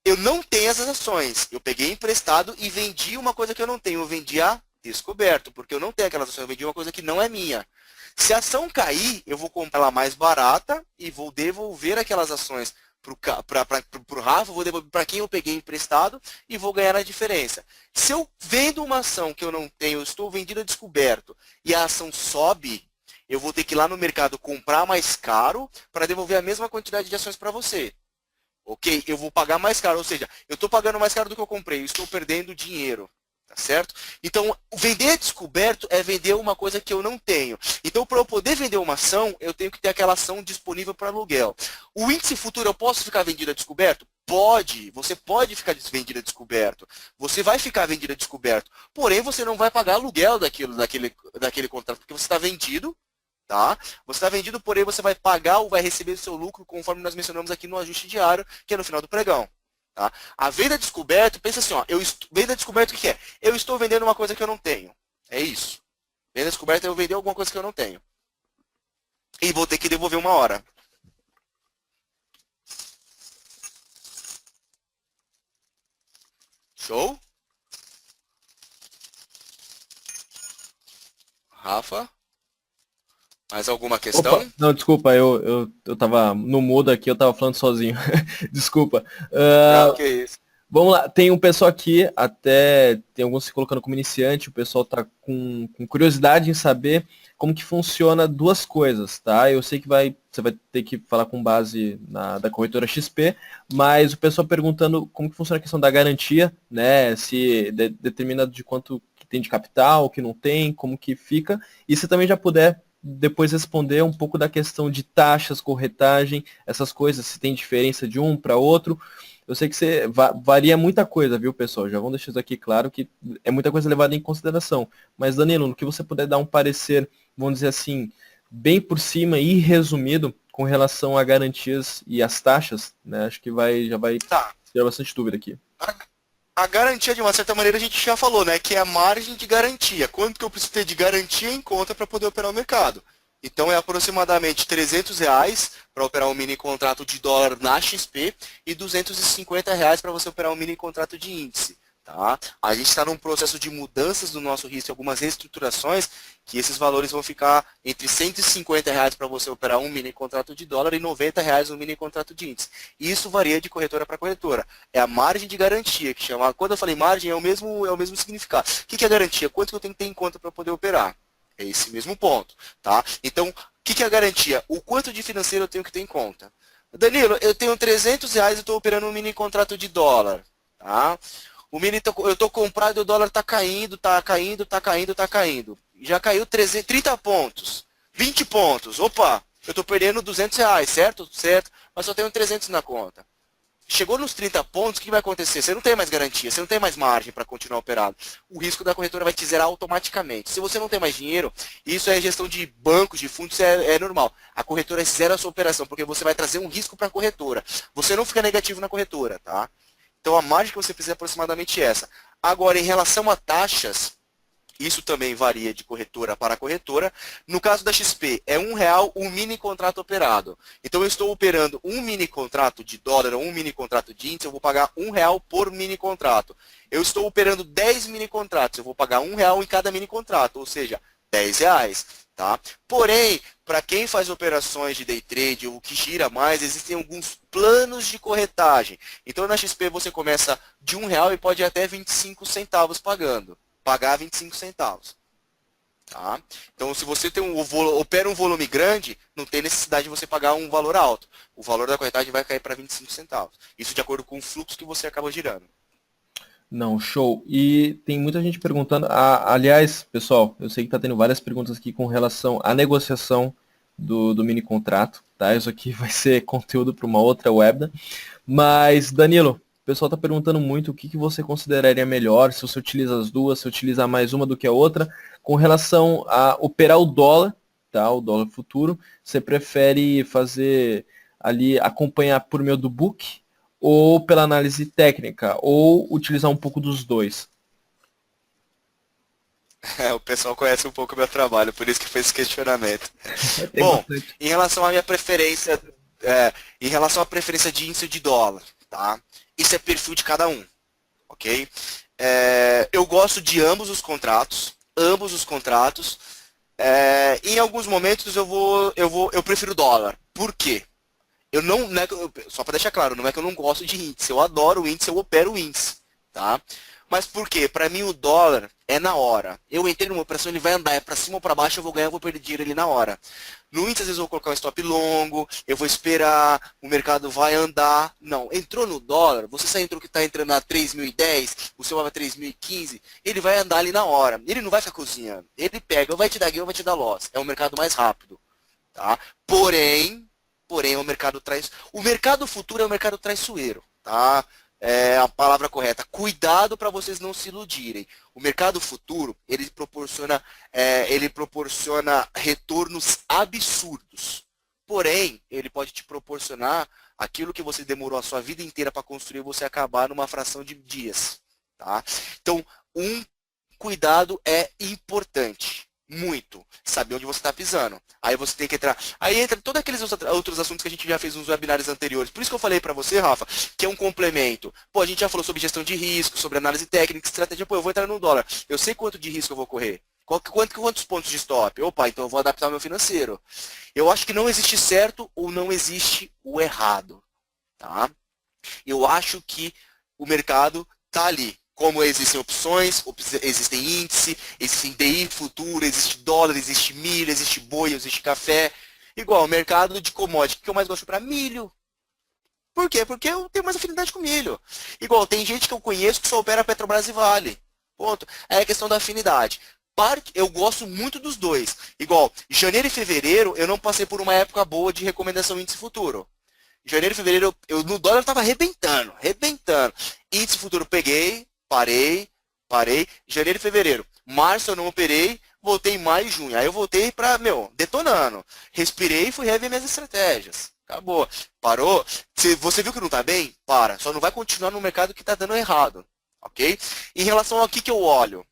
Eu não tenho essas ações. Eu peguei emprestado e vendi uma coisa que eu não tenho. Eu vendi a descoberto, porque eu não tenho aquelas ações. Eu vendi uma coisa que não é minha. Se a ação cair, eu vou comprar ela mais barata e vou devolver aquelas ações para o Rafa, vou devolver para quem eu peguei emprestado e vou ganhar a diferença. Se eu vendo uma ação que eu não tenho, eu estou vendendo a descoberto e a ação sobe, eu vou ter que ir lá no mercado comprar mais caro para devolver a mesma quantidade de ações para você. Ok? Eu vou pagar mais caro, ou seja, eu estou pagando mais caro do que eu comprei, eu estou perdendo dinheiro. Tá certo? Então, vender descoberto é vender uma coisa que eu não tenho. Então, para eu poder vender uma ação, eu tenho que ter aquela ação disponível para aluguel. O índice futuro, eu posso ficar vendido a descoberto? Pode. Você pode ficar vendido a descoberto. Você vai ficar vendido a descoberto. Porém, você não vai pagar aluguel daquele contrato, porque você está vendido. Tá? Você está vendido, porém você vai pagar ou vai receber o seu lucro, conforme nós mencionamos aqui no ajuste diário, que é no final do pregão. Tá? A venda descoberto, pensa assim, ó, venda descoberto o que é? Eu estou vendendo uma coisa que eu não tenho. É isso. Venda descoberta é eu vender alguma coisa que eu não tenho. E vou ter que devolver uma hora. Show? Rafa? Mais alguma questão? Opa, não, desculpa, eu tava no mudo aqui, eu tava falando sozinho. Desculpa. Não, que isso. Vamos lá, tem um pessoal aqui, até tem alguns se colocando como iniciante, o pessoal tá com curiosidade em saber como que funciona duas coisas, tá? Eu sei que você vai ter que falar com base da corretora XP, mas o pessoal perguntando como que funciona a questão da garantia, né? Se determina de quanto que tem de capital, que não tem, como que fica, e se também já puder depois responder um pouco da questão de taxas, corretagem, essas coisas, se tem diferença de um para outro. Eu sei que varia muita coisa, viu, pessoal? Já vamos deixar isso aqui claro que é muita coisa levada em consideração. Mas, Danilo, no que você puder dar um parecer, vamos dizer assim, bem por cima e resumido com relação a garantias e as taxas, né? Acho que já vai ter bastante dúvida aqui. A garantia, de uma certa maneira, a gente já falou, né? Que é a margem de garantia. Quanto que eu preciso ter de garantia em conta para poder operar o mercado? Então, é aproximadamente R$ 300 para operar um mini contrato de dólar na XP e R$ 250 para você operar um mini contrato de índice. Tá? A gente está num processo de mudanças do nosso risco, algumas reestruturações, que esses valores vão ficar entre R$ 150 para você operar um mini contrato de dólar e R$ 90 um mini contrato de índice. E isso varia de corretora para corretora. É a margem de garantia, que chama. Quando eu falei margem, é o mesmo significado. O que é garantia? Quanto que eu tenho que ter em conta para poder operar? É esse mesmo ponto. Tá? Então, o que é a garantia? O quanto de financeiro eu tenho que ter em conta? Danilo, eu tenho R$ 300 e estou operando um mini contrato de dólar. Tá? Eu estou comprado e o dólar está caindo, está caindo, está caindo, está caindo. Já caiu 30 pontos, 20 pontos. Opa, eu estou perdendo R$ 200, certo? Certo, mas só tenho 300 na conta. Chegou nos 30 pontos, o que vai acontecer? Você não tem mais garantia, você não tem mais margem para continuar operado. O risco da corretora vai te zerar automaticamente. Se você não tem mais dinheiro, isso é gestão de bancos, de fundos, é normal. A corretora zera a sua operação, porque você vai trazer um risco para a corretora. Você não fica negativo na corretora, tá? Então, a margem que você precisa é aproximadamente essa. Agora, em relação a taxas, isso também varia de corretora para corretora. No caso da XP, é R$ 1 um mini contrato operado. Então, eu estou operando um mini contrato de dólar ou um mini contrato de índice, eu vou pagar R$ 1 por mini contrato. Eu estou operando 10 mini contratos, eu vou pagar R$ 1 em cada mini contrato, ou seja, R$ 10. Tá? Porém, para quem faz operações de day trade, o que gira mais, existem alguns planos de corretagem. Então na XP você começa de R$ 1 e pode ir até 25 centavos pagando. Pagar 25 centavos. Tá? Então se você tem opera um volume grande, não tem necessidade de você pagar um valor alto. O valor da corretagem vai cair para 25 centavos. Isso de acordo com o fluxo que você acaba girando. Não, show. E tem muita gente perguntando. Aliás, pessoal, eu sei que está tendo várias perguntas aqui com relação à negociação do mini contrato, tá? Isso aqui vai ser conteúdo para uma outra webda. Mas, Danilo, o pessoal está perguntando muito o que você consideraria melhor, se você utiliza as duas, se utiliza mais uma do que a outra, com relação a operar o dólar, tá? O dólar futuro. Você prefere fazer ali, acompanhar por meio do book, ou pela análise técnica, ou utilizar um pouco dos dois? O pessoal conhece um pouco o meu trabalho, por isso que fez esse questionamento. Tem Bom, bastante. em relação à minha preferência, em relação à preferência de índice de dólar, tá? Isso é perfil de cada um, ok? Eu gosto de ambos os contratos, em alguns momentos eu prefiro dólar. Por quê? Não é só para deixar claro, não é que eu não gosto de índice, eu adoro o índice, eu opero o índice, tá? Mas por quê? Para mim o dólar é na hora. Eu entrei numa operação, ele vai andar, é para cima ou para baixo, eu vou ganhar, eu vou perder dinheiro ali na hora. No índice, às vezes eu vou colocar um stop longo, eu vou esperar, o mercado vai andar. Não, entrou no dólar, você só entrou que está entrando a 3.010, o seu vai a 3.015, ele vai andar ali na hora. Ele não vai ficar cozinhando. Ele pega, ou vai te dar gain ou vai te dar loss. É um mercado mais rápido, tá? Porém, o mercado futuro é um mercado traiçoeiro, tá? É a palavra correta. Cuidado para vocês não se iludirem. O mercado futuro, ele proporciona retornos absurdos. Porém, ele pode te proporcionar aquilo que você demorou a sua vida inteira para construir, você acabar numa fração de dias, tá? Então, um cuidado é importante. Muito. Saber onde você está pisando. Aí você tem que entrar. Aí entra todos aqueles outros assuntos que a gente já fez nos webinários anteriores. Por isso que eu falei para você, Rafa, que é um complemento. Pô, a gente já falou sobre gestão de risco, sobre análise técnica, estratégia. Pô, eu vou entrar no dólar. Eu sei quanto de risco eu vou correr. Quantos pontos de stop? Opa, então eu vou adaptar o meu financeiro. Eu acho que não existe certo ou não existe o errado. Tá? Eu acho que o mercado está ali. Como existem opções, existem índice, existem DI futuro, existe dólar, existe milho, existe boi, existe café. Igual o mercado de commodity, que eu mais gosto para milho. Por quê? Porque eu tenho mais afinidade com milho. Igual, tem gente que eu conheço que só opera Petrobras e Vale. Ponto. Aí é a questão da afinidade. Eu gosto muito dos dois. Igual, janeiro e fevereiro, eu não passei por uma época boa de recomendação índice futuro. Janeiro e fevereiro, no dólar eu estava arrebentando. Índice futuro peguei, parei. Janeiro e fevereiro. Março eu não operei, voltei em maio e junho. Aí eu voltei para, detonando. Respirei e fui rever minhas estratégias. Acabou. Parou. Se você viu que não está bem, para. Só não vai continuar no mercado que está dando errado. Ok? Em relação ao que eu olho.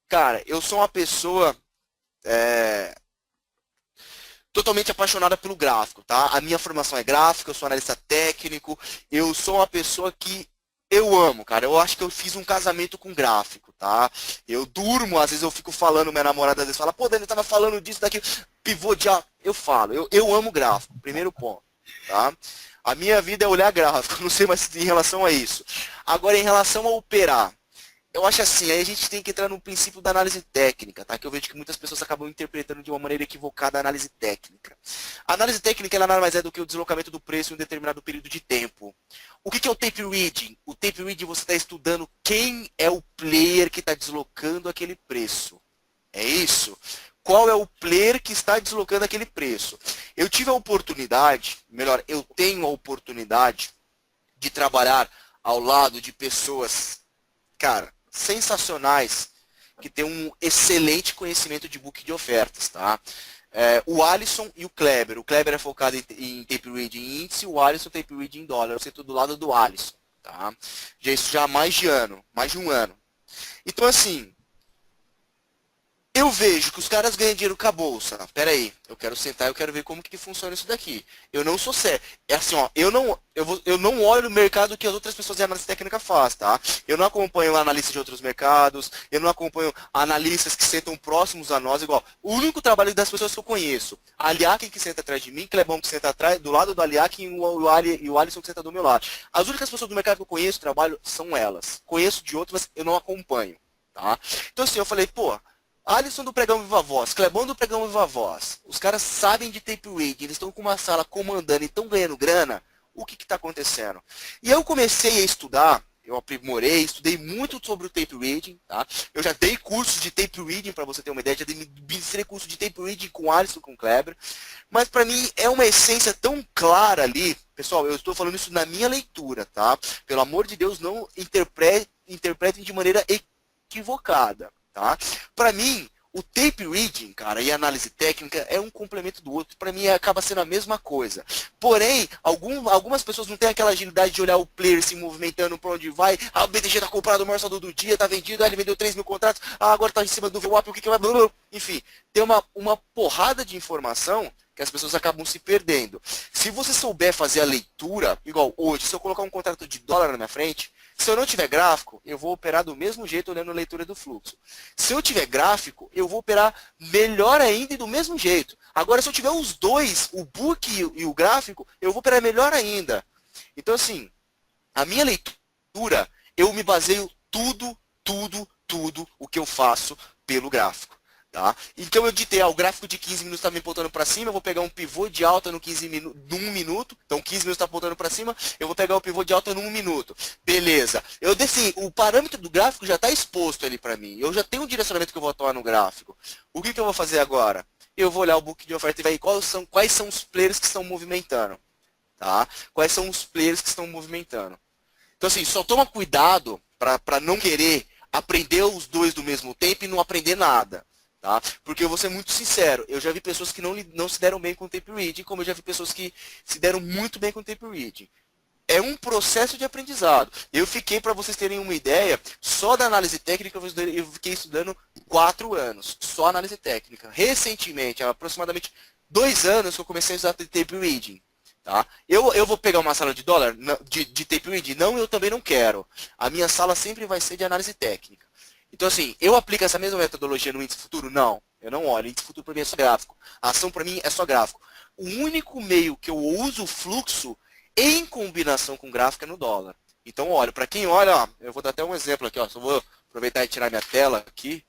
Cara, eu sou uma pessoa totalmente apaixonada pelo gráfico, tá? A minha formação é gráfica, eu sou analista técnico, eu sou uma pessoa que eu amo, cara. Eu acho que eu fiz um casamento com gráfico, tá? Eu durmo, às vezes eu fico falando, minha namorada às vezes fala, pô, Dani, eu tava falando disso, daquilo, pivô de... Eu falo, eu amo gráfico, primeiro ponto, tá? A minha vida é olhar gráfico, não sei mais em relação a isso. Agora, em relação a operar, eu acho assim, aí a gente tem que entrar no princípio da análise técnica, tá? Que eu vejo que muitas pessoas acabam interpretando de uma maneira equivocada a análise técnica. A análise técnica, ela nada mais é do que o deslocamento do preço em um determinado período de tempo. O que é o tape reading? O tape reading você está estudando quem é o player que está deslocando aquele preço. É isso? Qual é o player que está deslocando aquele preço? Eu tive a oportunidade, melhor, eu tenho a oportunidade de trabalhar ao lado de pessoas, cara, sensacionais, que tem um excelente conhecimento de book de ofertas, tá? O Alisson e o Kleber. O Kleber é focado em tape reading em índice, o Alisson tape reading em dólar. Eu sento do lado do Alisson, tá? Isso já há mais de um ano. Então, assim, Eu vejo que os caras ganham dinheiro com a bolsa. Pera aí, eu quero sentar, eu quero ver como que funciona isso daqui. Eu não sou sério. É assim, ó, eu não olho o mercado que as outras pessoas de análise técnica fazem, tá? Eu não acompanho analistas de outros mercados, eu não acompanho analistas que sentam próximos a nós, igual. O único trabalho das pessoas que eu conheço, a Aliakin que senta atrás de mim, Clebão que senta atrás, do lado do Aliakin e o Alisson que senta do meu lado. As únicas pessoas do mercado que eu conheço, trabalho, são elas. Conheço de outras, mas eu não acompanho, tá? Então assim, eu falei, pô, Alisson do Pregão Viva Voz, Clebão do Pregão Viva Voz, os caras sabem de tape reading, eles estão com uma sala comandando e estão ganhando grana, o que está acontecendo? E eu comecei a estudar, eu aprimorei, estudei muito sobre o tape reading, tá? Eu já dei cursos de tape reading, para você ter uma ideia, já ministrei curso de tape reading com Alisson, com Kleber, mas para mim é uma essência tão clara ali, pessoal, eu estou falando isso na minha leitura, tá? Pelo amor de Deus, não interpretem de maneira equivocada. Tá? Para mim, o tape reading, cara, e a análise técnica é um complemento do outro. Para mim, acaba sendo a mesma coisa. Porém, algumas pessoas não têm aquela agilidade de olhar o player se movimentando para onde vai. Ah, o BTG tá comprado, o maior saldo do dia, tá vendido, ele vendeu 3 mil contratos, agora tá em cima do VWAP, o que vai... Enfim, tem uma porrada de informação que as pessoas acabam se perdendo. Se você souber fazer a leitura, igual hoje, se eu colocar um contrato de dólar na minha frente, se eu não tiver gráfico, eu vou operar do mesmo jeito olhando a leitura do fluxo. Se eu tiver gráfico, eu vou operar melhor ainda e do mesmo jeito. Agora, se eu tiver os dois, o book e o gráfico, eu vou operar melhor ainda. Então, assim, a minha leitura, eu me baseio tudo o que eu faço pelo gráfico. Tá? Então eu ditei, o gráfico de 15 minutos está me apontando para cima, eu vou pegar um pivô de alta no 15 1 minuto, então 15 minutos está apontando para cima, eu vou pegar o pivô de alta no 1 minuto. Beleza. Eu desci, o parâmetro do gráfico já está exposto ali para mim, eu já tenho um direcionamento que eu vou atuar no gráfico. O que eu vou fazer agora? Eu vou olhar o book de oferta e ver quais são os players que estão movimentando. Tá? Quais são os players que estão movimentando. Então assim, só toma cuidado para não querer aprender os dois do mesmo tempo e não aprender nada. Tá? Porque eu vou ser muito sincero, eu já vi pessoas que não se deram bem com o tape reading, como eu já vi pessoas que se deram muito bem com o tape reading. É um processo de aprendizado. Eu fiquei, para vocês terem uma ideia, só da análise técnica, eu fiquei estudando 4 anos, só análise técnica. Recentemente, há aproximadamente 2 anos que eu comecei a usar tape reading. Tá? Eu vou pegar uma sala de dólar, de tape reading? Não, eu também não quero. A minha sala sempre vai ser de análise técnica. Então, assim, eu aplico essa mesma metodologia no índice futuro? Não, eu não olho. O índice futuro para mim é só gráfico. A ação para mim é só gráfico. O único meio que eu uso o fluxo em combinação com gráfico é no dólar. Então, olha, para quem olha, ó, eu vou dar até um exemplo aqui, ó. Só vou aproveitar e tirar minha tela aqui.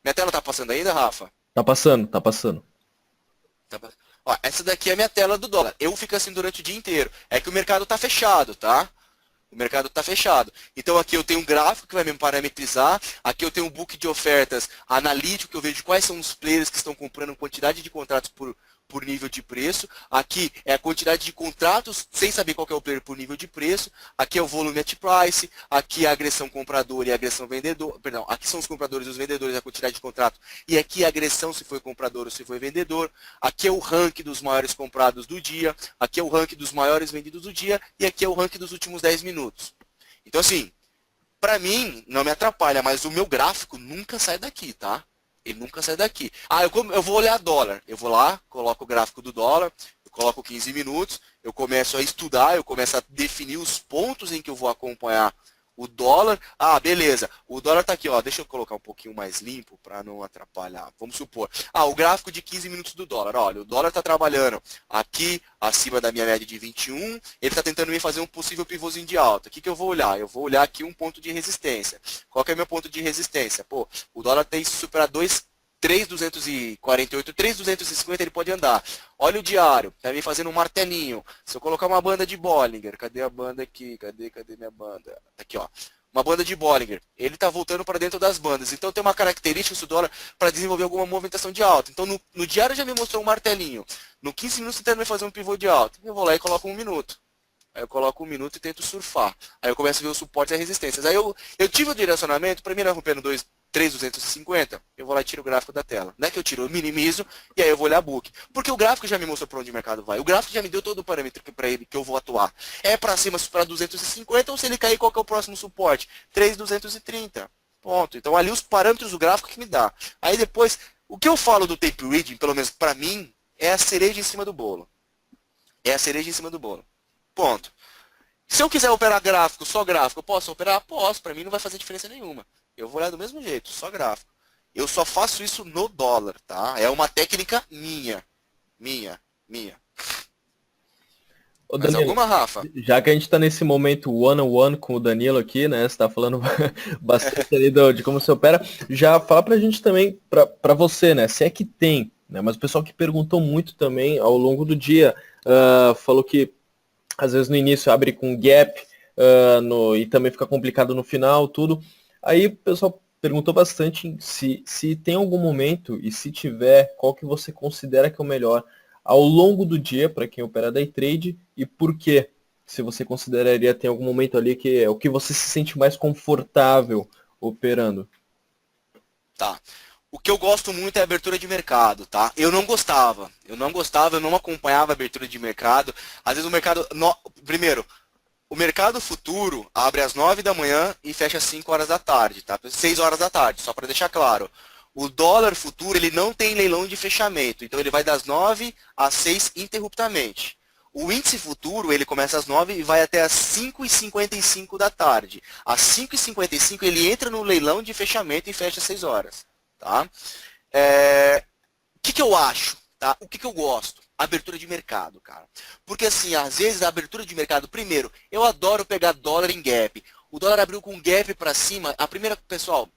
Minha tela tá passando ainda, Rafa? Tá passando, tá passando. Ó, essa daqui é a minha tela do dólar. Eu fico assim durante o dia inteiro. É que o mercado tá fechado, tá? O mercado está fechado. Então aqui eu tenho um gráfico que vai me parametrizar. Aqui eu tenho um book de ofertas analítico, que eu vejo quais são os players que estão comprando quantidade de contratos por nível de preço. Aqui é a quantidade de contratos, sem saber qual que é o player por nível de preço. Aqui é o volume at price. Aqui é a agressão comprador e a agressão vendedor. Perdão, aqui são os compradores e os vendedores, a quantidade de contrato. E aqui é a agressão se foi comprador ou se foi vendedor. Aqui é o ranking dos maiores comprados do dia. Aqui é o ranking dos maiores vendidos do dia. E aqui é o ranking dos últimos 10 minutos. Então, assim, para mim, não me atrapalha, mas o meu gráfico nunca sai daqui, tá? Ele nunca sai daqui. Ah, eu vou olhar dólar. Eu vou lá, coloco o gráfico do dólar, eu coloco 15 minutos, eu começo a estudar, eu começo a definir os pontos em que eu vou acompanhar o dólar. Ah, beleza. O dólar está aqui, ó. Deixa eu colocar um pouquinho mais limpo para não atrapalhar. Vamos supor. Ah, o gráfico de 15 minutos do dólar. Olha, o dólar está trabalhando aqui acima da minha média de 21. Ele está tentando me fazer um possível pivôzinho de alta. O que eu vou olhar? Eu vou olhar aqui um ponto de resistência. Qual que é o meu ponto de resistência? Pô, o dólar tem que superar 3.248, 3.250 ele pode andar. Olha o diário, tá me fazendo um martelinho. Se eu colocar uma banda de Bollinger, cadê a banda aqui? Cadê minha banda? Aqui, ó. Uma banda de Bollinger. Ele está voltando para dentro das bandas. Então tem uma característica do dólar para desenvolver alguma movimentação de alta. Então no diário já me mostrou um martelinho. No 15 minutos tentando me fazer um pivô de alta. Eu vou lá e coloco 1 minuto. Aí eu coloco 1 minuto e tento surfar. Aí eu começo a ver o suporte e as resistências. Aí eu tive o direcionamento, para mim não rompendo 3.250, eu vou lá e tiro o gráfico da tela. Não é que eu tiro, eu minimizo e aí eu vou olhar book. Porque o gráfico já me mostrou para onde o mercado vai. O gráfico já me deu todo o parâmetro para ele que eu vou atuar. É para cima para 250 ou se ele cair, qual que é o próximo suporte? 3.230. Ponto. Então ali os parâmetros do gráfico que me dá. Aí depois, O que eu falo do tape reading, pelo menos para mim, é a cereja em cima do bolo. É a cereja em cima do bolo. Ponto. Se eu quiser operar gráfico, só gráfico, eu posso operar? Posso. Para mim não vai fazer diferença nenhuma. Eu vou olhar do mesmo jeito, só gráfico. Eu só faço isso no dólar, tá? É uma técnica minha. Minha. Ô Mais Danilo, alguma, Rafa? já que a gente está nesse momento one-on-one com o Danilo aqui, né? Você está falando bastante ali de como você opera. Já fala pra gente também, pra você, né? Se é que tem, né? Mas o pessoal que perguntou muito também ao longo do dia, falou que às vezes no início abre com gap e também fica complicado no final, tudo. Aí o pessoal perguntou bastante se tem algum momento, e se tiver, qual que você considera que é o melhor ao longo do dia para quem opera day trade e por quê? Se você consideraria ter algum momento ali que é o que você se sente mais confortável operando. Tá. O que eu gosto muito é a abertura de mercado, tá? Eu não gostava, eu não acompanhava a abertura de mercado. Às vezes o mercado... Primeiro, o mercado futuro abre às 9 da manhã e fecha às 5 horas da tarde, tá? 6 horas da tarde, só para deixar claro. O dólar futuro, ele não tem leilão de fechamento, então ele vai das 9 às 6 interruptamente. O índice futuro, ele começa às 9 e vai até às 5h55 da tarde. Às 5h55 ele entra no leilão de fechamento e fecha às 6 horas. Tá? O que eu acho? Tá? O que eu gosto? Abertura de mercado, cara. Porque assim, às vezes a abertura de mercado, primeiro, eu adoro pegar dólar em gap. O dólar abriu com gap para cima. A primeira, pessoal,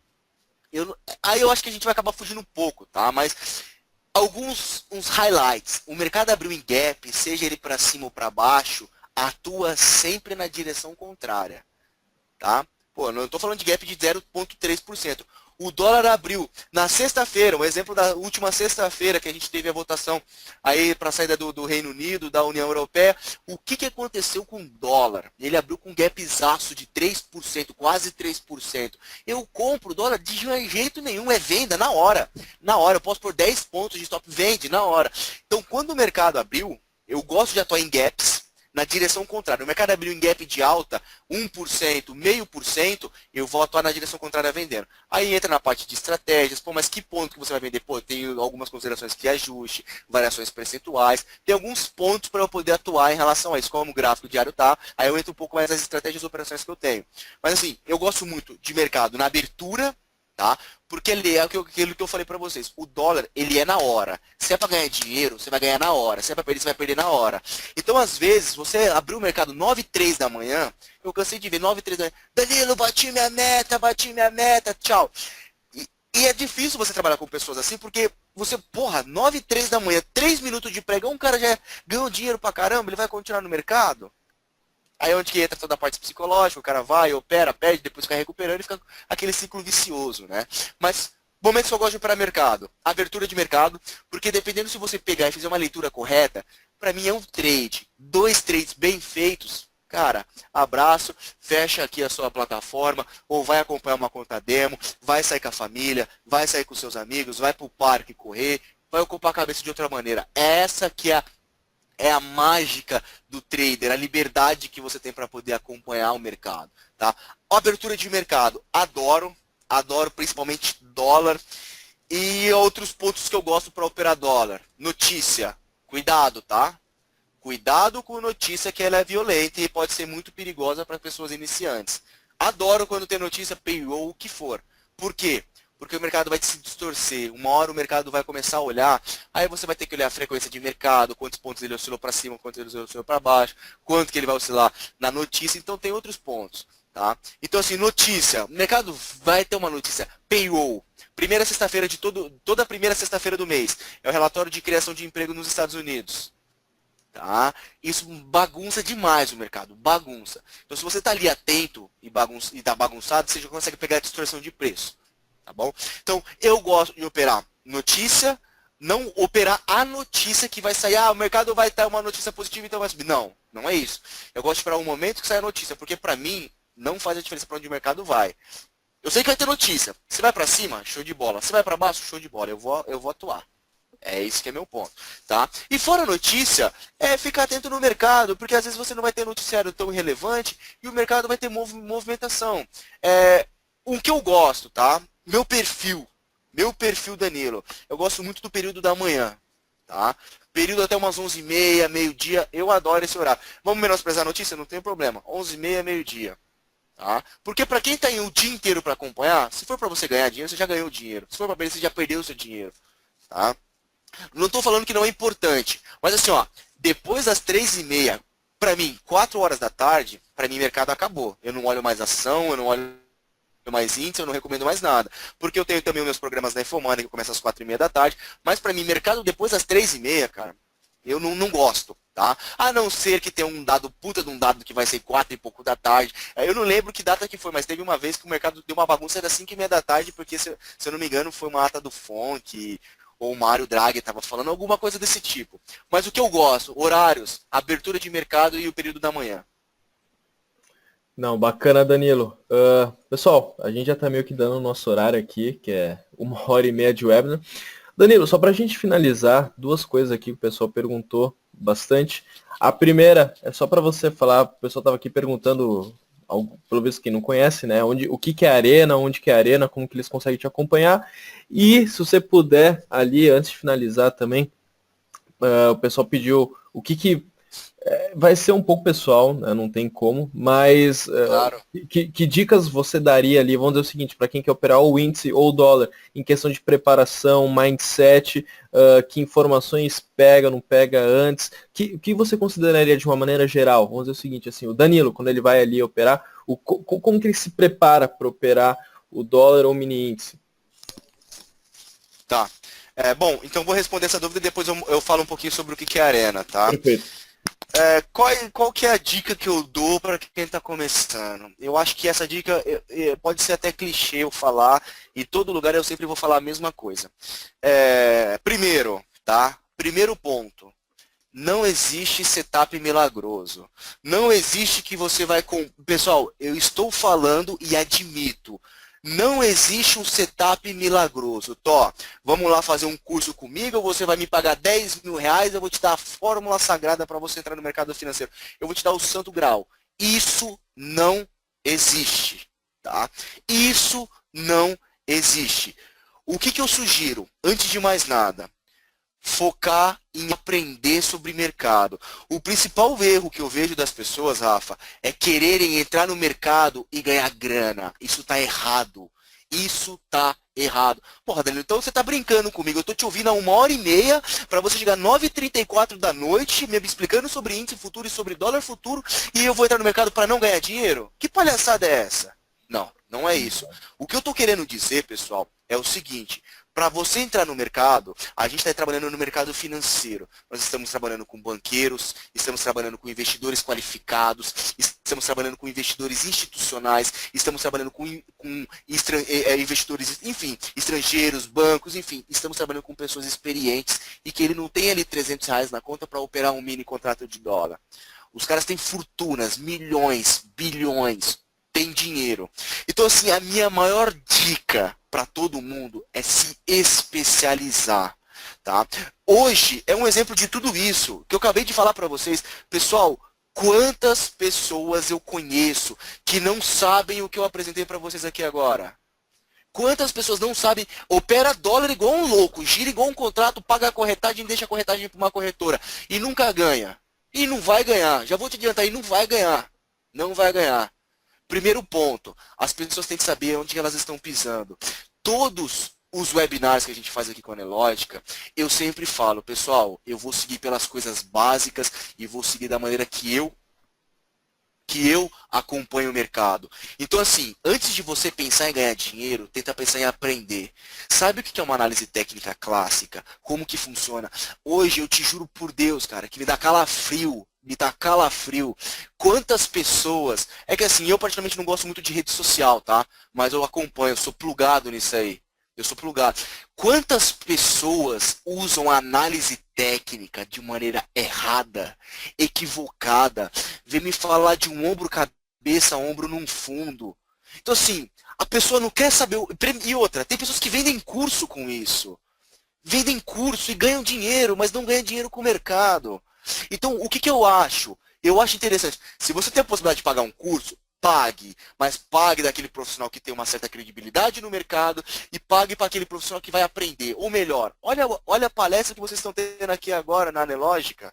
aí eu acho que a gente vai acabar fugindo um pouco, tá? Mas uns highlights. O mercado abriu em gap, seja ele para cima ou para baixo, atua sempre na direção contrária, tá? Pô, não estou falando de gap de 0,3%. O dólar abriu na sexta-feira, um exemplo da última sexta-feira que a gente teve a votação aí para a saída do Reino Unido, da União Europeia. O que aconteceu com o dólar? Ele abriu com um gapzaço de 3%, quase 3%. Eu compro o dólar de jeito nenhum, é venda na hora. Na hora, eu posso pôr 10 pontos de stop, vende na hora. Então, quando o mercado abriu, eu gosto de atuar em gaps na direção contrária. O mercado abriu em gap de alta, 1%, 0,5%, eu vou atuar na direção contrária vendendo. Aí entra na parte de estratégias, pô, mas que ponto que você vai vender? Pô, tem algumas considerações que ajuste, variações percentuais, tem alguns pontos para eu poder atuar em relação a isso, como o gráfico diário tá, aí eu entro um pouco mais nas estratégias e operações que eu tenho. Mas assim, eu gosto muito de mercado na abertura, tá? Porque ele é aquilo que eu falei para vocês. O dólar, ele é na hora. Se é para ganhar dinheiro, você vai ganhar na hora. Se é para perder, você vai perder na hora. Então, às vezes, você abriu o mercado 9h03 da manhã, eu cansei de ver 9h03 da manhã, Danilo, bati minha meta, tchau. E é difícil você trabalhar com pessoas assim, porque você, 9h03 da manhã, 3 minutos de pregão, um cara já ganhou dinheiro pra caramba, ele vai continuar no mercado? Aí é onde que entra toda a parte psicológica, o cara vai, opera, perde, depois fica recuperando e fica aquele ciclo vicioso, né? Mas momentos que eu gosto de operar mercado, abertura de mercado, porque dependendo se você pegar e fizer uma leitura correta, para mim é um trade, 2 trades bem feitos, cara, abraço, fecha aqui a sua plataforma, ou vai acompanhar uma conta demo, vai sair com a família, vai sair com seus amigos, vai pro parque correr, vai ocupar a cabeça de outra maneira. Essa que é a mágica do trader, a liberdade que você tem para poder acompanhar o mercado. Tá? A abertura de mercado, adoro principalmente dólar. E outros pontos que eu gosto para operar dólar. Notícia, cuidado, tá? Cuidado com notícia que ela é violenta e pode ser muito perigosa para pessoas iniciantes. Adoro quando tem notícia payroll, o que for. Por quê? Porque o mercado vai se distorcer. Uma hora o mercado vai começar a olhar, aí você vai ter que olhar a frequência de mercado, quantos pontos ele oscilou para cima, quantos ele oscilou para baixo, quanto que ele vai oscilar na notícia. Então tem outros pontos. Tá? Então assim, notícia. O mercado vai ter uma notícia payroll. Primeira sexta-feira de toda a primeira sexta-feira do mês. É o relatório de criação de emprego nos Estados Unidos. Tá? Isso bagunça demais o mercado, bagunça. Então se você está ali atento e está bagunçado, você já consegue pegar a distorção de preço. Tá bom? Então, eu gosto de operar notícia, não operar a notícia que vai sair, o mercado vai estar uma notícia positiva, então vai subir. Não, não é isso. Eu gosto de esperar um momento que sai a notícia, porque para mim, não faz a diferença para onde o mercado vai. Eu sei que vai ter notícia. Se vai para cima, show de bola. Se vai para baixo, show de bola. Eu vou atuar. É esse que é meu ponto, tá? E fora notícia, ficar atento no mercado, porque às vezes você não vai ter noticiário tão relevante e o mercado vai ter movimentação. O que eu gosto, tá? Meu perfil. Meu perfil, Danilo, eu gosto muito do período da manhã, tá? Período até umas 11h30, meio-dia, eu adoro esse horário. Vamos menosprezar a notícia? Não tem problema. 11h30, meio-dia. Tá? Porque para quem tem o dia inteiro para acompanhar, se for para você ganhar dinheiro, você já ganhou o dinheiro. Se for para perder, você já perdeu o seu dinheiro. Tá? Não estou falando que não é importante, mas assim, ó, depois das 3h30, para mim, 4 horas da tarde, para mim, o mercado acabou. Eu não olho mais ação, eu não olho mais índice, eu não recomendo mais nada. Porque eu tenho também os meus programas na Infomoney, que começam às 4h30 da tarde, mas para mim, mercado depois das 3h30, cara, eu não gosto, tá? A não ser que tenha um dado, puta de um dado que vai ser 4 e pouco da tarde. Eu não lembro que data que foi, mas teve uma vez que o mercado deu uma bagunça, era 5h30 da tarde, porque se eu não me engano foi uma ata do FONC, ou o Mário Draghi estava falando, alguma coisa desse tipo. Mas o que eu gosto, horários, abertura de mercado e o período da manhã. Não, bacana, Danilo. Pessoal, a gente já está meio que dando o nosso horário aqui, que é 1h30 de webinar. Danilo, só para a gente finalizar, duas coisas aqui que o pessoal perguntou bastante. A primeira é só para você falar, o pessoal estava aqui perguntando, pelo visto quem não conhece, né? O que que é Arena, onde que é Arena, como que eles conseguem te acompanhar. E se você puder, ali, antes de finalizar também, o pessoal pediu o que vai ser um pouco pessoal, né? Não tem como, mas Claro. que dicas você daria ali, vamos dizer o seguinte, para quem quer operar o índice ou o dólar, em questão de preparação, mindset, que informações pega, não pega antes, que você consideraria de uma maneira geral? Vamos dizer o seguinte, assim, o Danilo, quando ele vai ali operar, como que ele se prepara para operar o dólar ou o mini índice? Tá. Bom, então vou responder essa dúvida e depois eu falo um pouquinho sobre o que é Arena, tá? Perfeito. Qual que é a dica que eu dou para quem está começando? Eu acho que essa dica pode ser até clichê eu falar, e todo lugar eu sempre vou falar a mesma coisa. Primeiro, tá? Primeiro ponto. Não existe setup milagroso. Não existe que você vai com... Pessoal, eu estou falando e admito. Não existe um setup milagroso. Tó, vamos lá fazer um curso comigo, você vai me pagar 10 mil reais, eu vou te dar a fórmula sagrada para você entrar no mercado financeiro. Eu vou te dar o santo grau. Isso não existe. Tá? Isso não existe. O que eu sugiro? Antes de mais nada, focar em aprender sobre mercado. O principal erro que eu vejo das pessoas, Rafa, é quererem entrar no mercado e ganhar grana. Isso tá errado. Isso tá errado. Porra, Danilo, então você tá brincando comigo. Eu tô te ouvindo há 1h30 para você chegar 9h34 da noite me explicando sobre índice futuro e sobre dólar futuro e eu vou entrar no mercado para não ganhar dinheiro? Que palhaçada é essa? Não, não é isso. O que eu tô querendo dizer, pessoal, é o seguinte. Para você entrar no mercado, a gente está trabalhando no mercado financeiro. Nós estamos trabalhando com banqueiros, estamos trabalhando com investidores qualificados, estamos trabalhando com investidores institucionais, estamos trabalhando com investidores, enfim, estrangeiros, bancos, enfim, estamos trabalhando com pessoas experientes e que ele não tem ali 300 reais na conta para operar um mini contrato de dólar. Os caras têm fortunas, milhões, bilhões, tem dinheiro. Então, assim, a minha maior dica para todo mundo é se especializar, tá? Hoje é um exemplo de tudo isso que eu acabei de falar para vocês. Pessoal, quantas pessoas eu conheço que não sabem o que eu apresentei para vocês aqui agora? Quantas pessoas não sabem, opera dólar igual um louco, gira igual um contrato, paga a corretagem, deixa a corretagem para uma corretora e nunca ganha. E não vai ganhar. Já vou te adiantar, e não vai ganhar. Não vai ganhar. Primeiro ponto, as pessoas têm que saber onde elas estão pisando. Todos os webinars que a gente faz aqui com a Anelógica, eu sempre falo, pessoal, eu vou seguir pelas coisas básicas e vou seguir da maneira que eu acompanho o mercado. Então, assim, antes de você pensar em ganhar dinheiro, tenta pensar em aprender. Sabe o que é uma análise técnica clássica? Como que funciona? Hoje, eu te juro por Deus, cara, que me dá calafrio. Me dá calafrio. Quantas pessoas... É que assim, eu particularmente não gosto muito de rede social, tá? Mas eu acompanho, eu sou plugado nisso aí. Eu sou plugado. Quantas pessoas usam a análise técnica de maneira errada, equivocada? Vem me falar de um ombro, cabeça, ombro num fundo. Então assim, a pessoa não quer saber... E outra, tem pessoas que vendem curso com isso. Vendem curso e ganham dinheiro, mas não ganham dinheiro com o mercado. Então, o que eu acho? Eu acho interessante. Se você tem a possibilidade de pagar um curso, pague, mas pague daquele profissional que tem uma certa credibilidade no mercado e pague para aquele profissional que vai aprender. Ou melhor, olha a palestra que vocês estão tendo aqui agora na Anelógica.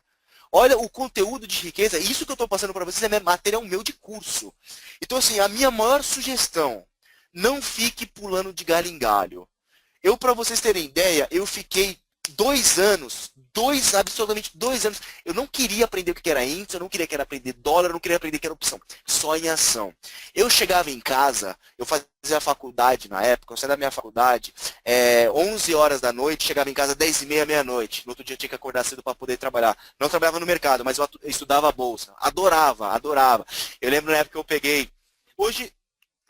Olha o conteúdo de riqueza. Isso que eu estou passando para vocês é material meu de curso. Então, assim, a minha maior sugestão, não fique pulando de galho em galho. Eu, para vocês terem ideia, eu fiquei 2 anos, absolutamente 2 anos, eu não queria aprender o que era índice, eu não queria aprender dólar, eu não queria aprender o que era opção, só em ação. Eu chegava em casa, eu fazia a faculdade na época, eu saía da minha faculdade, 11 horas da noite, chegava em casa 10h30, meia-noite, no outro dia eu tinha que acordar cedo para poder trabalhar. Não trabalhava no mercado, mas eu estudava a bolsa, adorava. Eu lembro na época que eu peguei, hoje,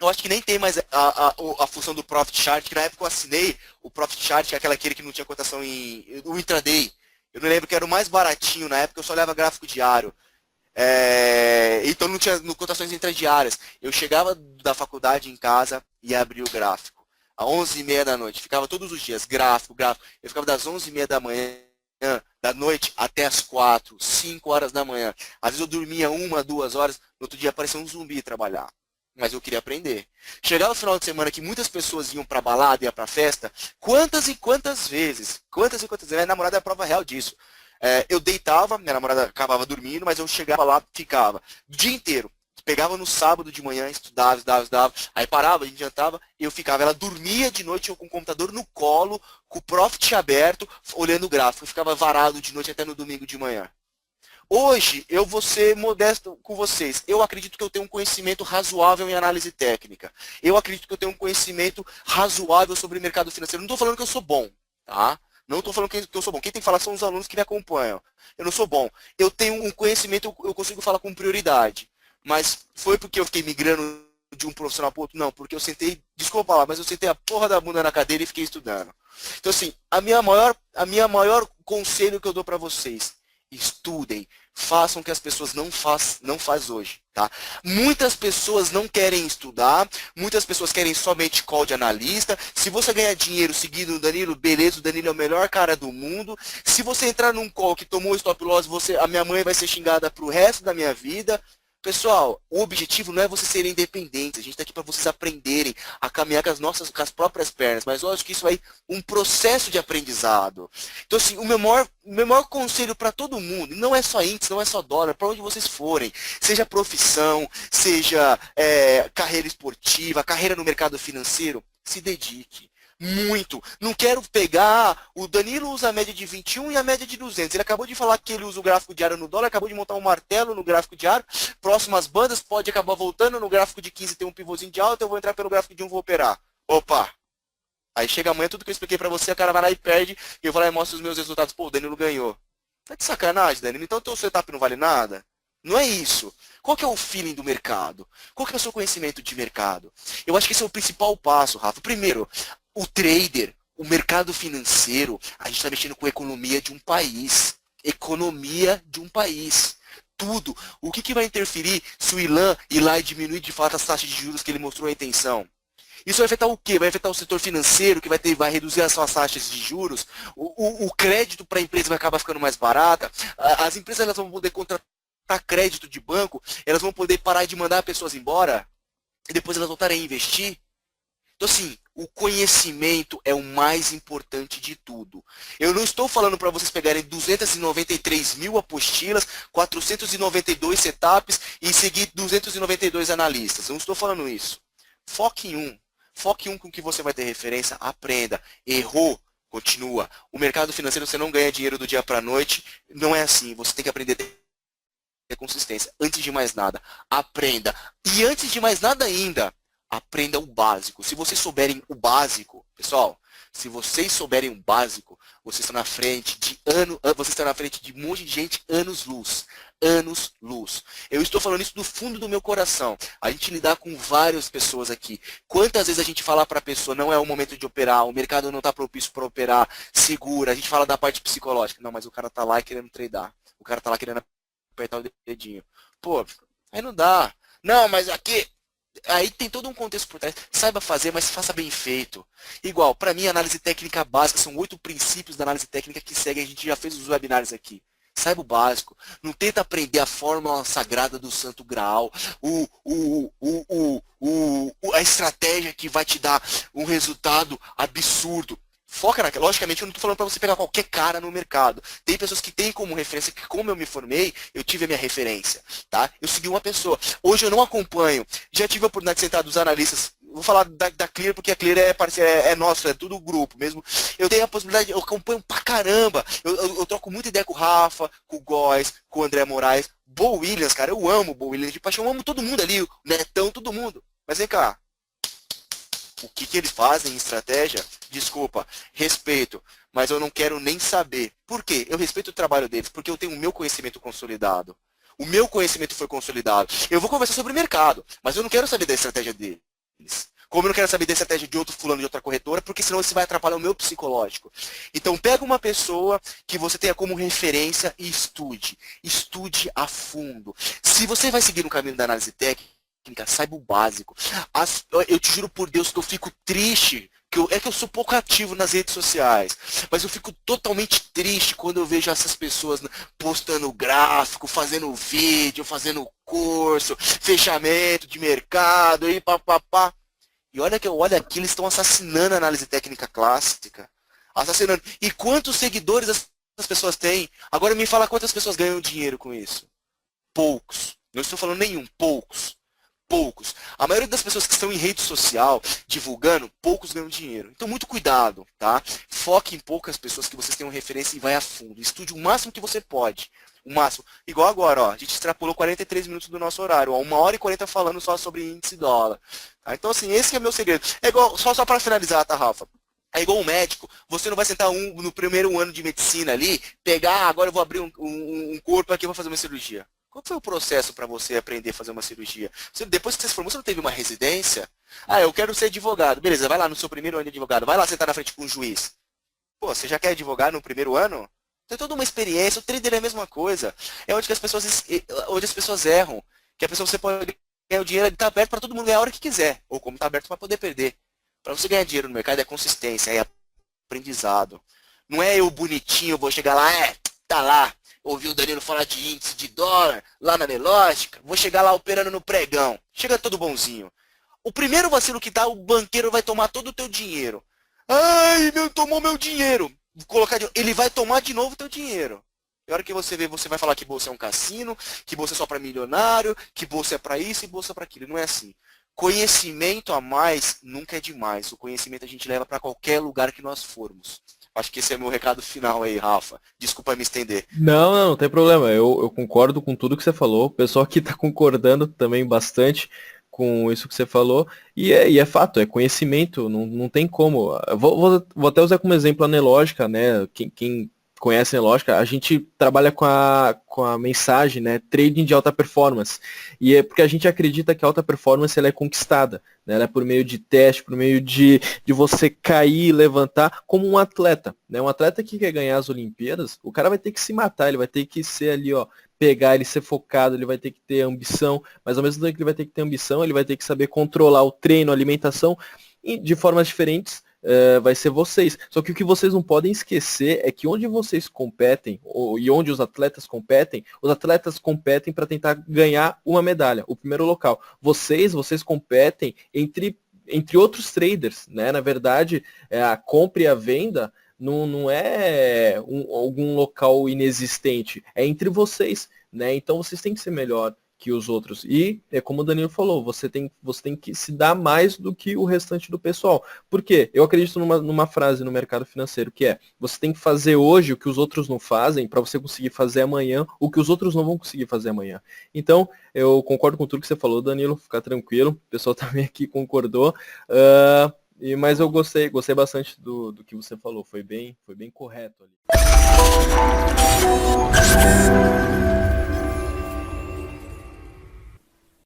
eu acho que nem tem mais a função do Profit Chart, que na época eu assinei o Profit Chart, que é aquele que não tinha cotação o intraday. Eu não lembro que era o mais baratinho na época, eu só olhava gráfico diário. Então não tinha cotações intradiárias. Eu chegava da faculdade em casa e abria o gráfico. Às 11h30 da noite. Ficava todos os dias, gráfico. Eu ficava das 11h30 da manhã, da noite, até as 4, 5 horas da manhã. Às vezes eu dormia 1, 2 horas, no outro dia aparecia um zumbi trabalhar. Mas eu queria aprender. Chegava o final de semana que muitas pessoas iam para balada, iam para festa, quantas e quantas vezes, minha namorada é a prova real disso. Eu deitava, minha namorada acabava dormindo, mas eu chegava lá, ficava o dia inteiro. Pegava no sábado de manhã, estudava, aí parava, a gente jantava, eu ficava, ela dormia de noite, eu com o computador no colo, com o Profit aberto, olhando o gráfico, eu ficava varado de noite até no domingo de manhã. Hoje, eu vou ser modesto com vocês. Eu acredito que eu tenho um conhecimento razoável em análise técnica. Eu acredito que eu tenho um conhecimento razoável sobre o mercado financeiro. Não estou falando que eu sou bom, tá? Não estou falando que eu sou bom. Quem tem que falar são os alunos que me acompanham. Eu não sou bom. Eu tenho um conhecimento, eu consigo falar com prioridade. Mas foi porque eu fiquei migrando de um profissional para outro? Não, porque eu sentei, desculpa lá, mas eu sentei a porra da bunda na cadeira e fiquei estudando. Então, assim, a minha maior conselho que eu dou para vocês: estudem, façam o que as pessoas não faz hoje, tá? Muitas pessoas não querem estudar, muitas pessoas querem somente call de analista. Se você ganhar dinheiro seguindo o Danilo, beleza, o Danilo é o melhor cara do mundo. Se você entrar num call que tomou stop loss, a minha mãe vai ser xingada pro resto da minha vida. Pessoal, o objetivo não é vocês serem independentes, a gente está aqui para vocês aprenderem a caminhar com as próprias pernas, mas lógico que isso é um processo de aprendizado. Então, assim, o meu maior conselho para todo mundo, não é só índice, não é só dólar, para onde vocês forem, seja profissão, seja carreira esportiva, carreira no mercado financeiro, se dedique. Muito. Não quero pegar, o Danilo usa a média de 21 e a média de 200. Ele acabou de falar que ele usa o gráfico diário no dólar, acabou de montar um martelo no gráfico diário. Próximas bandas pode acabar voltando no gráfico de 15, tem um pivôzinho de alta, eu vou entrar pelo gráfico de 1, vou operar. Opa! Aí chega amanhã, tudo que eu expliquei pra você, a cara vai lá e perde, e eu vou lá e mostro os meus resultados. Pô, o Danilo ganhou. Tá de sacanagem, Danilo? Então o teu setup não vale nada? Não é isso. Qual que é o feeling do mercado? Qual que é o seu conhecimento de mercado? Eu acho que esse é o principal passo, Rafa. Primeiro, o trader, o mercado financeiro, a gente está mexendo com a economia de um país. Economia de um país. Tudo. O que vai interferir se o Ilan ir lá e diminuir de fato as taxas de juros que ele mostrou a intenção? Isso vai afetar o quê? Vai afetar o setor financeiro, que vai reduzir as suas taxas de juros. O crédito para a empresa vai acabar ficando mais barata. As empresas elas vão poder contratar crédito de banco, elas vão poder parar de mandar pessoas embora e depois elas voltarem a investir. Então, assim, o conhecimento é o mais importante de tudo. Eu não estou falando para vocês pegarem 293 mil apostilas, 492 setups e seguir 292 analistas. Eu não estou falando isso. Foque em um. Foque em um com que você vai ter referência. Aprenda. Errou. Continua. O mercado financeiro, você não ganha dinheiro do dia para a noite. Não é assim. Você tem que aprender a ter consistência. Antes de mais nada, aprenda. E antes de mais nada ainda, aprenda o básico. Se vocês souberem o básico, pessoal, se vocês souberem o básico, vocês estão na frente de um monte de gente anos-luz. Anos-luz. Eu estou falando isso do fundo do meu coração. A gente lidar com várias pessoas aqui. Quantas vezes a gente fala para a pessoa, não é o momento de operar, o mercado não está propício para operar, segura. A gente fala da parte psicológica. Não, mas o cara está lá querendo tradar. O cara está lá querendo apertar o dedinho. Pô, aí não dá. Não, mas aqui... Aí tem todo um contexto por trás. Saiba fazer, mas faça bem feito. Igual, para mim, análise técnica básica, são 8 princípios da análise técnica que seguem. A gente já fez os webinars aqui. Saiba o básico. Não tenta aprender a fórmula sagrada do Santo Graal, a estratégia que vai te dar um resultado absurdo. Foca naquela. Logicamente, eu não estou falando para você pegar qualquer cara no mercado. Tem pessoas que têm como referência, que como eu me formei, eu tive a minha referência. Tá? Eu segui uma pessoa. Hoje eu não acompanho. Já tive a oportunidade de sentar dos analistas. Vou falar da Clear, porque a Clear é nosso, é tudo grupo mesmo. Eu tenho a possibilidade, eu acompanho pra caramba. Eu troco muita ideia com o Rafa, com o Góes, com o André Moraes. Bo Williams, cara, eu amo o Bo Williams de paixão. Eu amo todo mundo ali, o Netão, todo mundo. Mas vem cá. O que eles fazem em estratégia? Desculpa, respeito, mas eu não quero nem saber. Por quê? Eu respeito o trabalho deles, porque eu tenho o meu conhecimento consolidado. O meu conhecimento foi consolidado. Eu vou conversar sobre o mercado, mas eu não quero saber da estratégia deles. Como eu não quero saber da estratégia de outro fulano de outra corretora, porque senão isso vai atrapalhar o meu psicológico. Então pega uma pessoa que você tenha como referência e estude. Estude a fundo. Se você vai seguir no caminho da análise técnica, saiba o básico. Eu te juro por Deus que eu fico triste, é que eu sou pouco ativo nas redes sociais, mas eu fico totalmente triste quando eu vejo essas pessoas postando gráfico, fazendo vídeo, fazendo curso, fechamento de mercado e papapá. E olha aqui, eles estão assassinando a análise técnica clássica. Assassinando. E quantos seguidores as pessoas têm? Agora me fala quantas pessoas ganham dinheiro com isso. Poucos. Não estou falando nenhum, poucos. Poucos. A maioria das pessoas que estão em rede social divulgando, poucos ganham dinheiro. Então muito cuidado, tá? Foque em poucas pessoas que vocês tenham referência e vai a fundo. Estude o máximo que você pode. O máximo. Igual agora, ó, a gente extrapolou 43 minutos do nosso horário, ó, 1h40 falando só sobre índice dólar. Tá? Então assim, esse é meu segredo. É igual, só para finalizar, tá, Rafa? É igual um médico, você não vai sentar no primeiro ano de medicina ali, pegar, agora eu vou abrir um corpo aqui e vou fazer uma cirurgia. Qual foi o processo para você aprender a fazer uma cirurgia? Depois que você se formou, você não teve uma residência? Ah, eu quero ser advogado. Beleza, vai lá no seu primeiro ano de advogado. Vai lá sentar na frente com um juiz. Pô, você já quer advogar no primeiro ano? Tem toda uma experiência. O trader é a mesma coisa. É onde as pessoas erram. Que a pessoa, você pode ganhar o dinheiro, ele está aberto para todo mundo ganhar a hora que quiser. Ou como está aberto para poder perder. Para você ganhar dinheiro no mercado é consistência, é aprendizado. Não é eu bonitinho, vou chegar lá, tá lá. Ouvi o Danilo falar de índice de dólar, lá na Nelógica, vou chegar lá operando no pregão. Chega todo bonzinho. O primeiro vacilo que dá, o banqueiro vai tomar todo o teu dinheiro. Ai, tomou meu dinheiro. Ele vai tomar de novo o teu dinheiro. E a hora que você vê, você vai falar que bolsa é um cassino, que bolsa é só para milionário, que bolsa é para isso e bolsa para aquilo. Não é assim. Conhecimento a mais nunca é demais. O conhecimento a gente leva para qualquer lugar que nós formos. Acho que esse é o meu recado final aí, Rafa. Desculpa me estender. Não tem problema. Eu concordo com tudo que você falou. O pessoal aqui está concordando também bastante com isso que você falou. E é fato, é conhecimento, não tem como. Vou até usar como exemplo a Nelógica, né? Quem conhece a Nelógica, a gente trabalha com a mensagem, né? Trading de alta performance. E é porque a gente acredita que a alta performance ela é conquistada. Né? Ela é por meio de teste, por meio de você cair e levantar como um atleta. Né? Um atleta que quer ganhar as Olimpíadas, o cara vai ter que se matar, ele vai ter que ser ali, ó, pegar, ele ser focado, ele vai ter que ter ambição, mas ao mesmo tempo que ele vai ter que ter ambição, ele vai ter que saber controlar o treino, a alimentação, e de formas diferentes. Vai ser vocês. Só que o que vocês não podem esquecer é que onde vocês competem, e onde os atletas competem para tentar ganhar uma medalha, o primeiro local. Vocês competem entre outros traders, né? Na verdade, a compra e a venda não é algum local inexistente, é entre vocês, né? Então vocês têm que ser melhor que os outros. E, é como o Danilo falou, você tem que se dar mais do que o restante do pessoal. Por quê? Eu acredito numa frase no mercado financeiro, que é, você tem que fazer hoje o que os outros não fazem, para você conseguir fazer amanhã o que os outros não vão conseguir fazer amanhã. Então, eu concordo com tudo que você falou, Danilo, fica tranquilo, o pessoal também aqui concordou. Mas eu gostei bastante do que você falou, foi bem correto ali.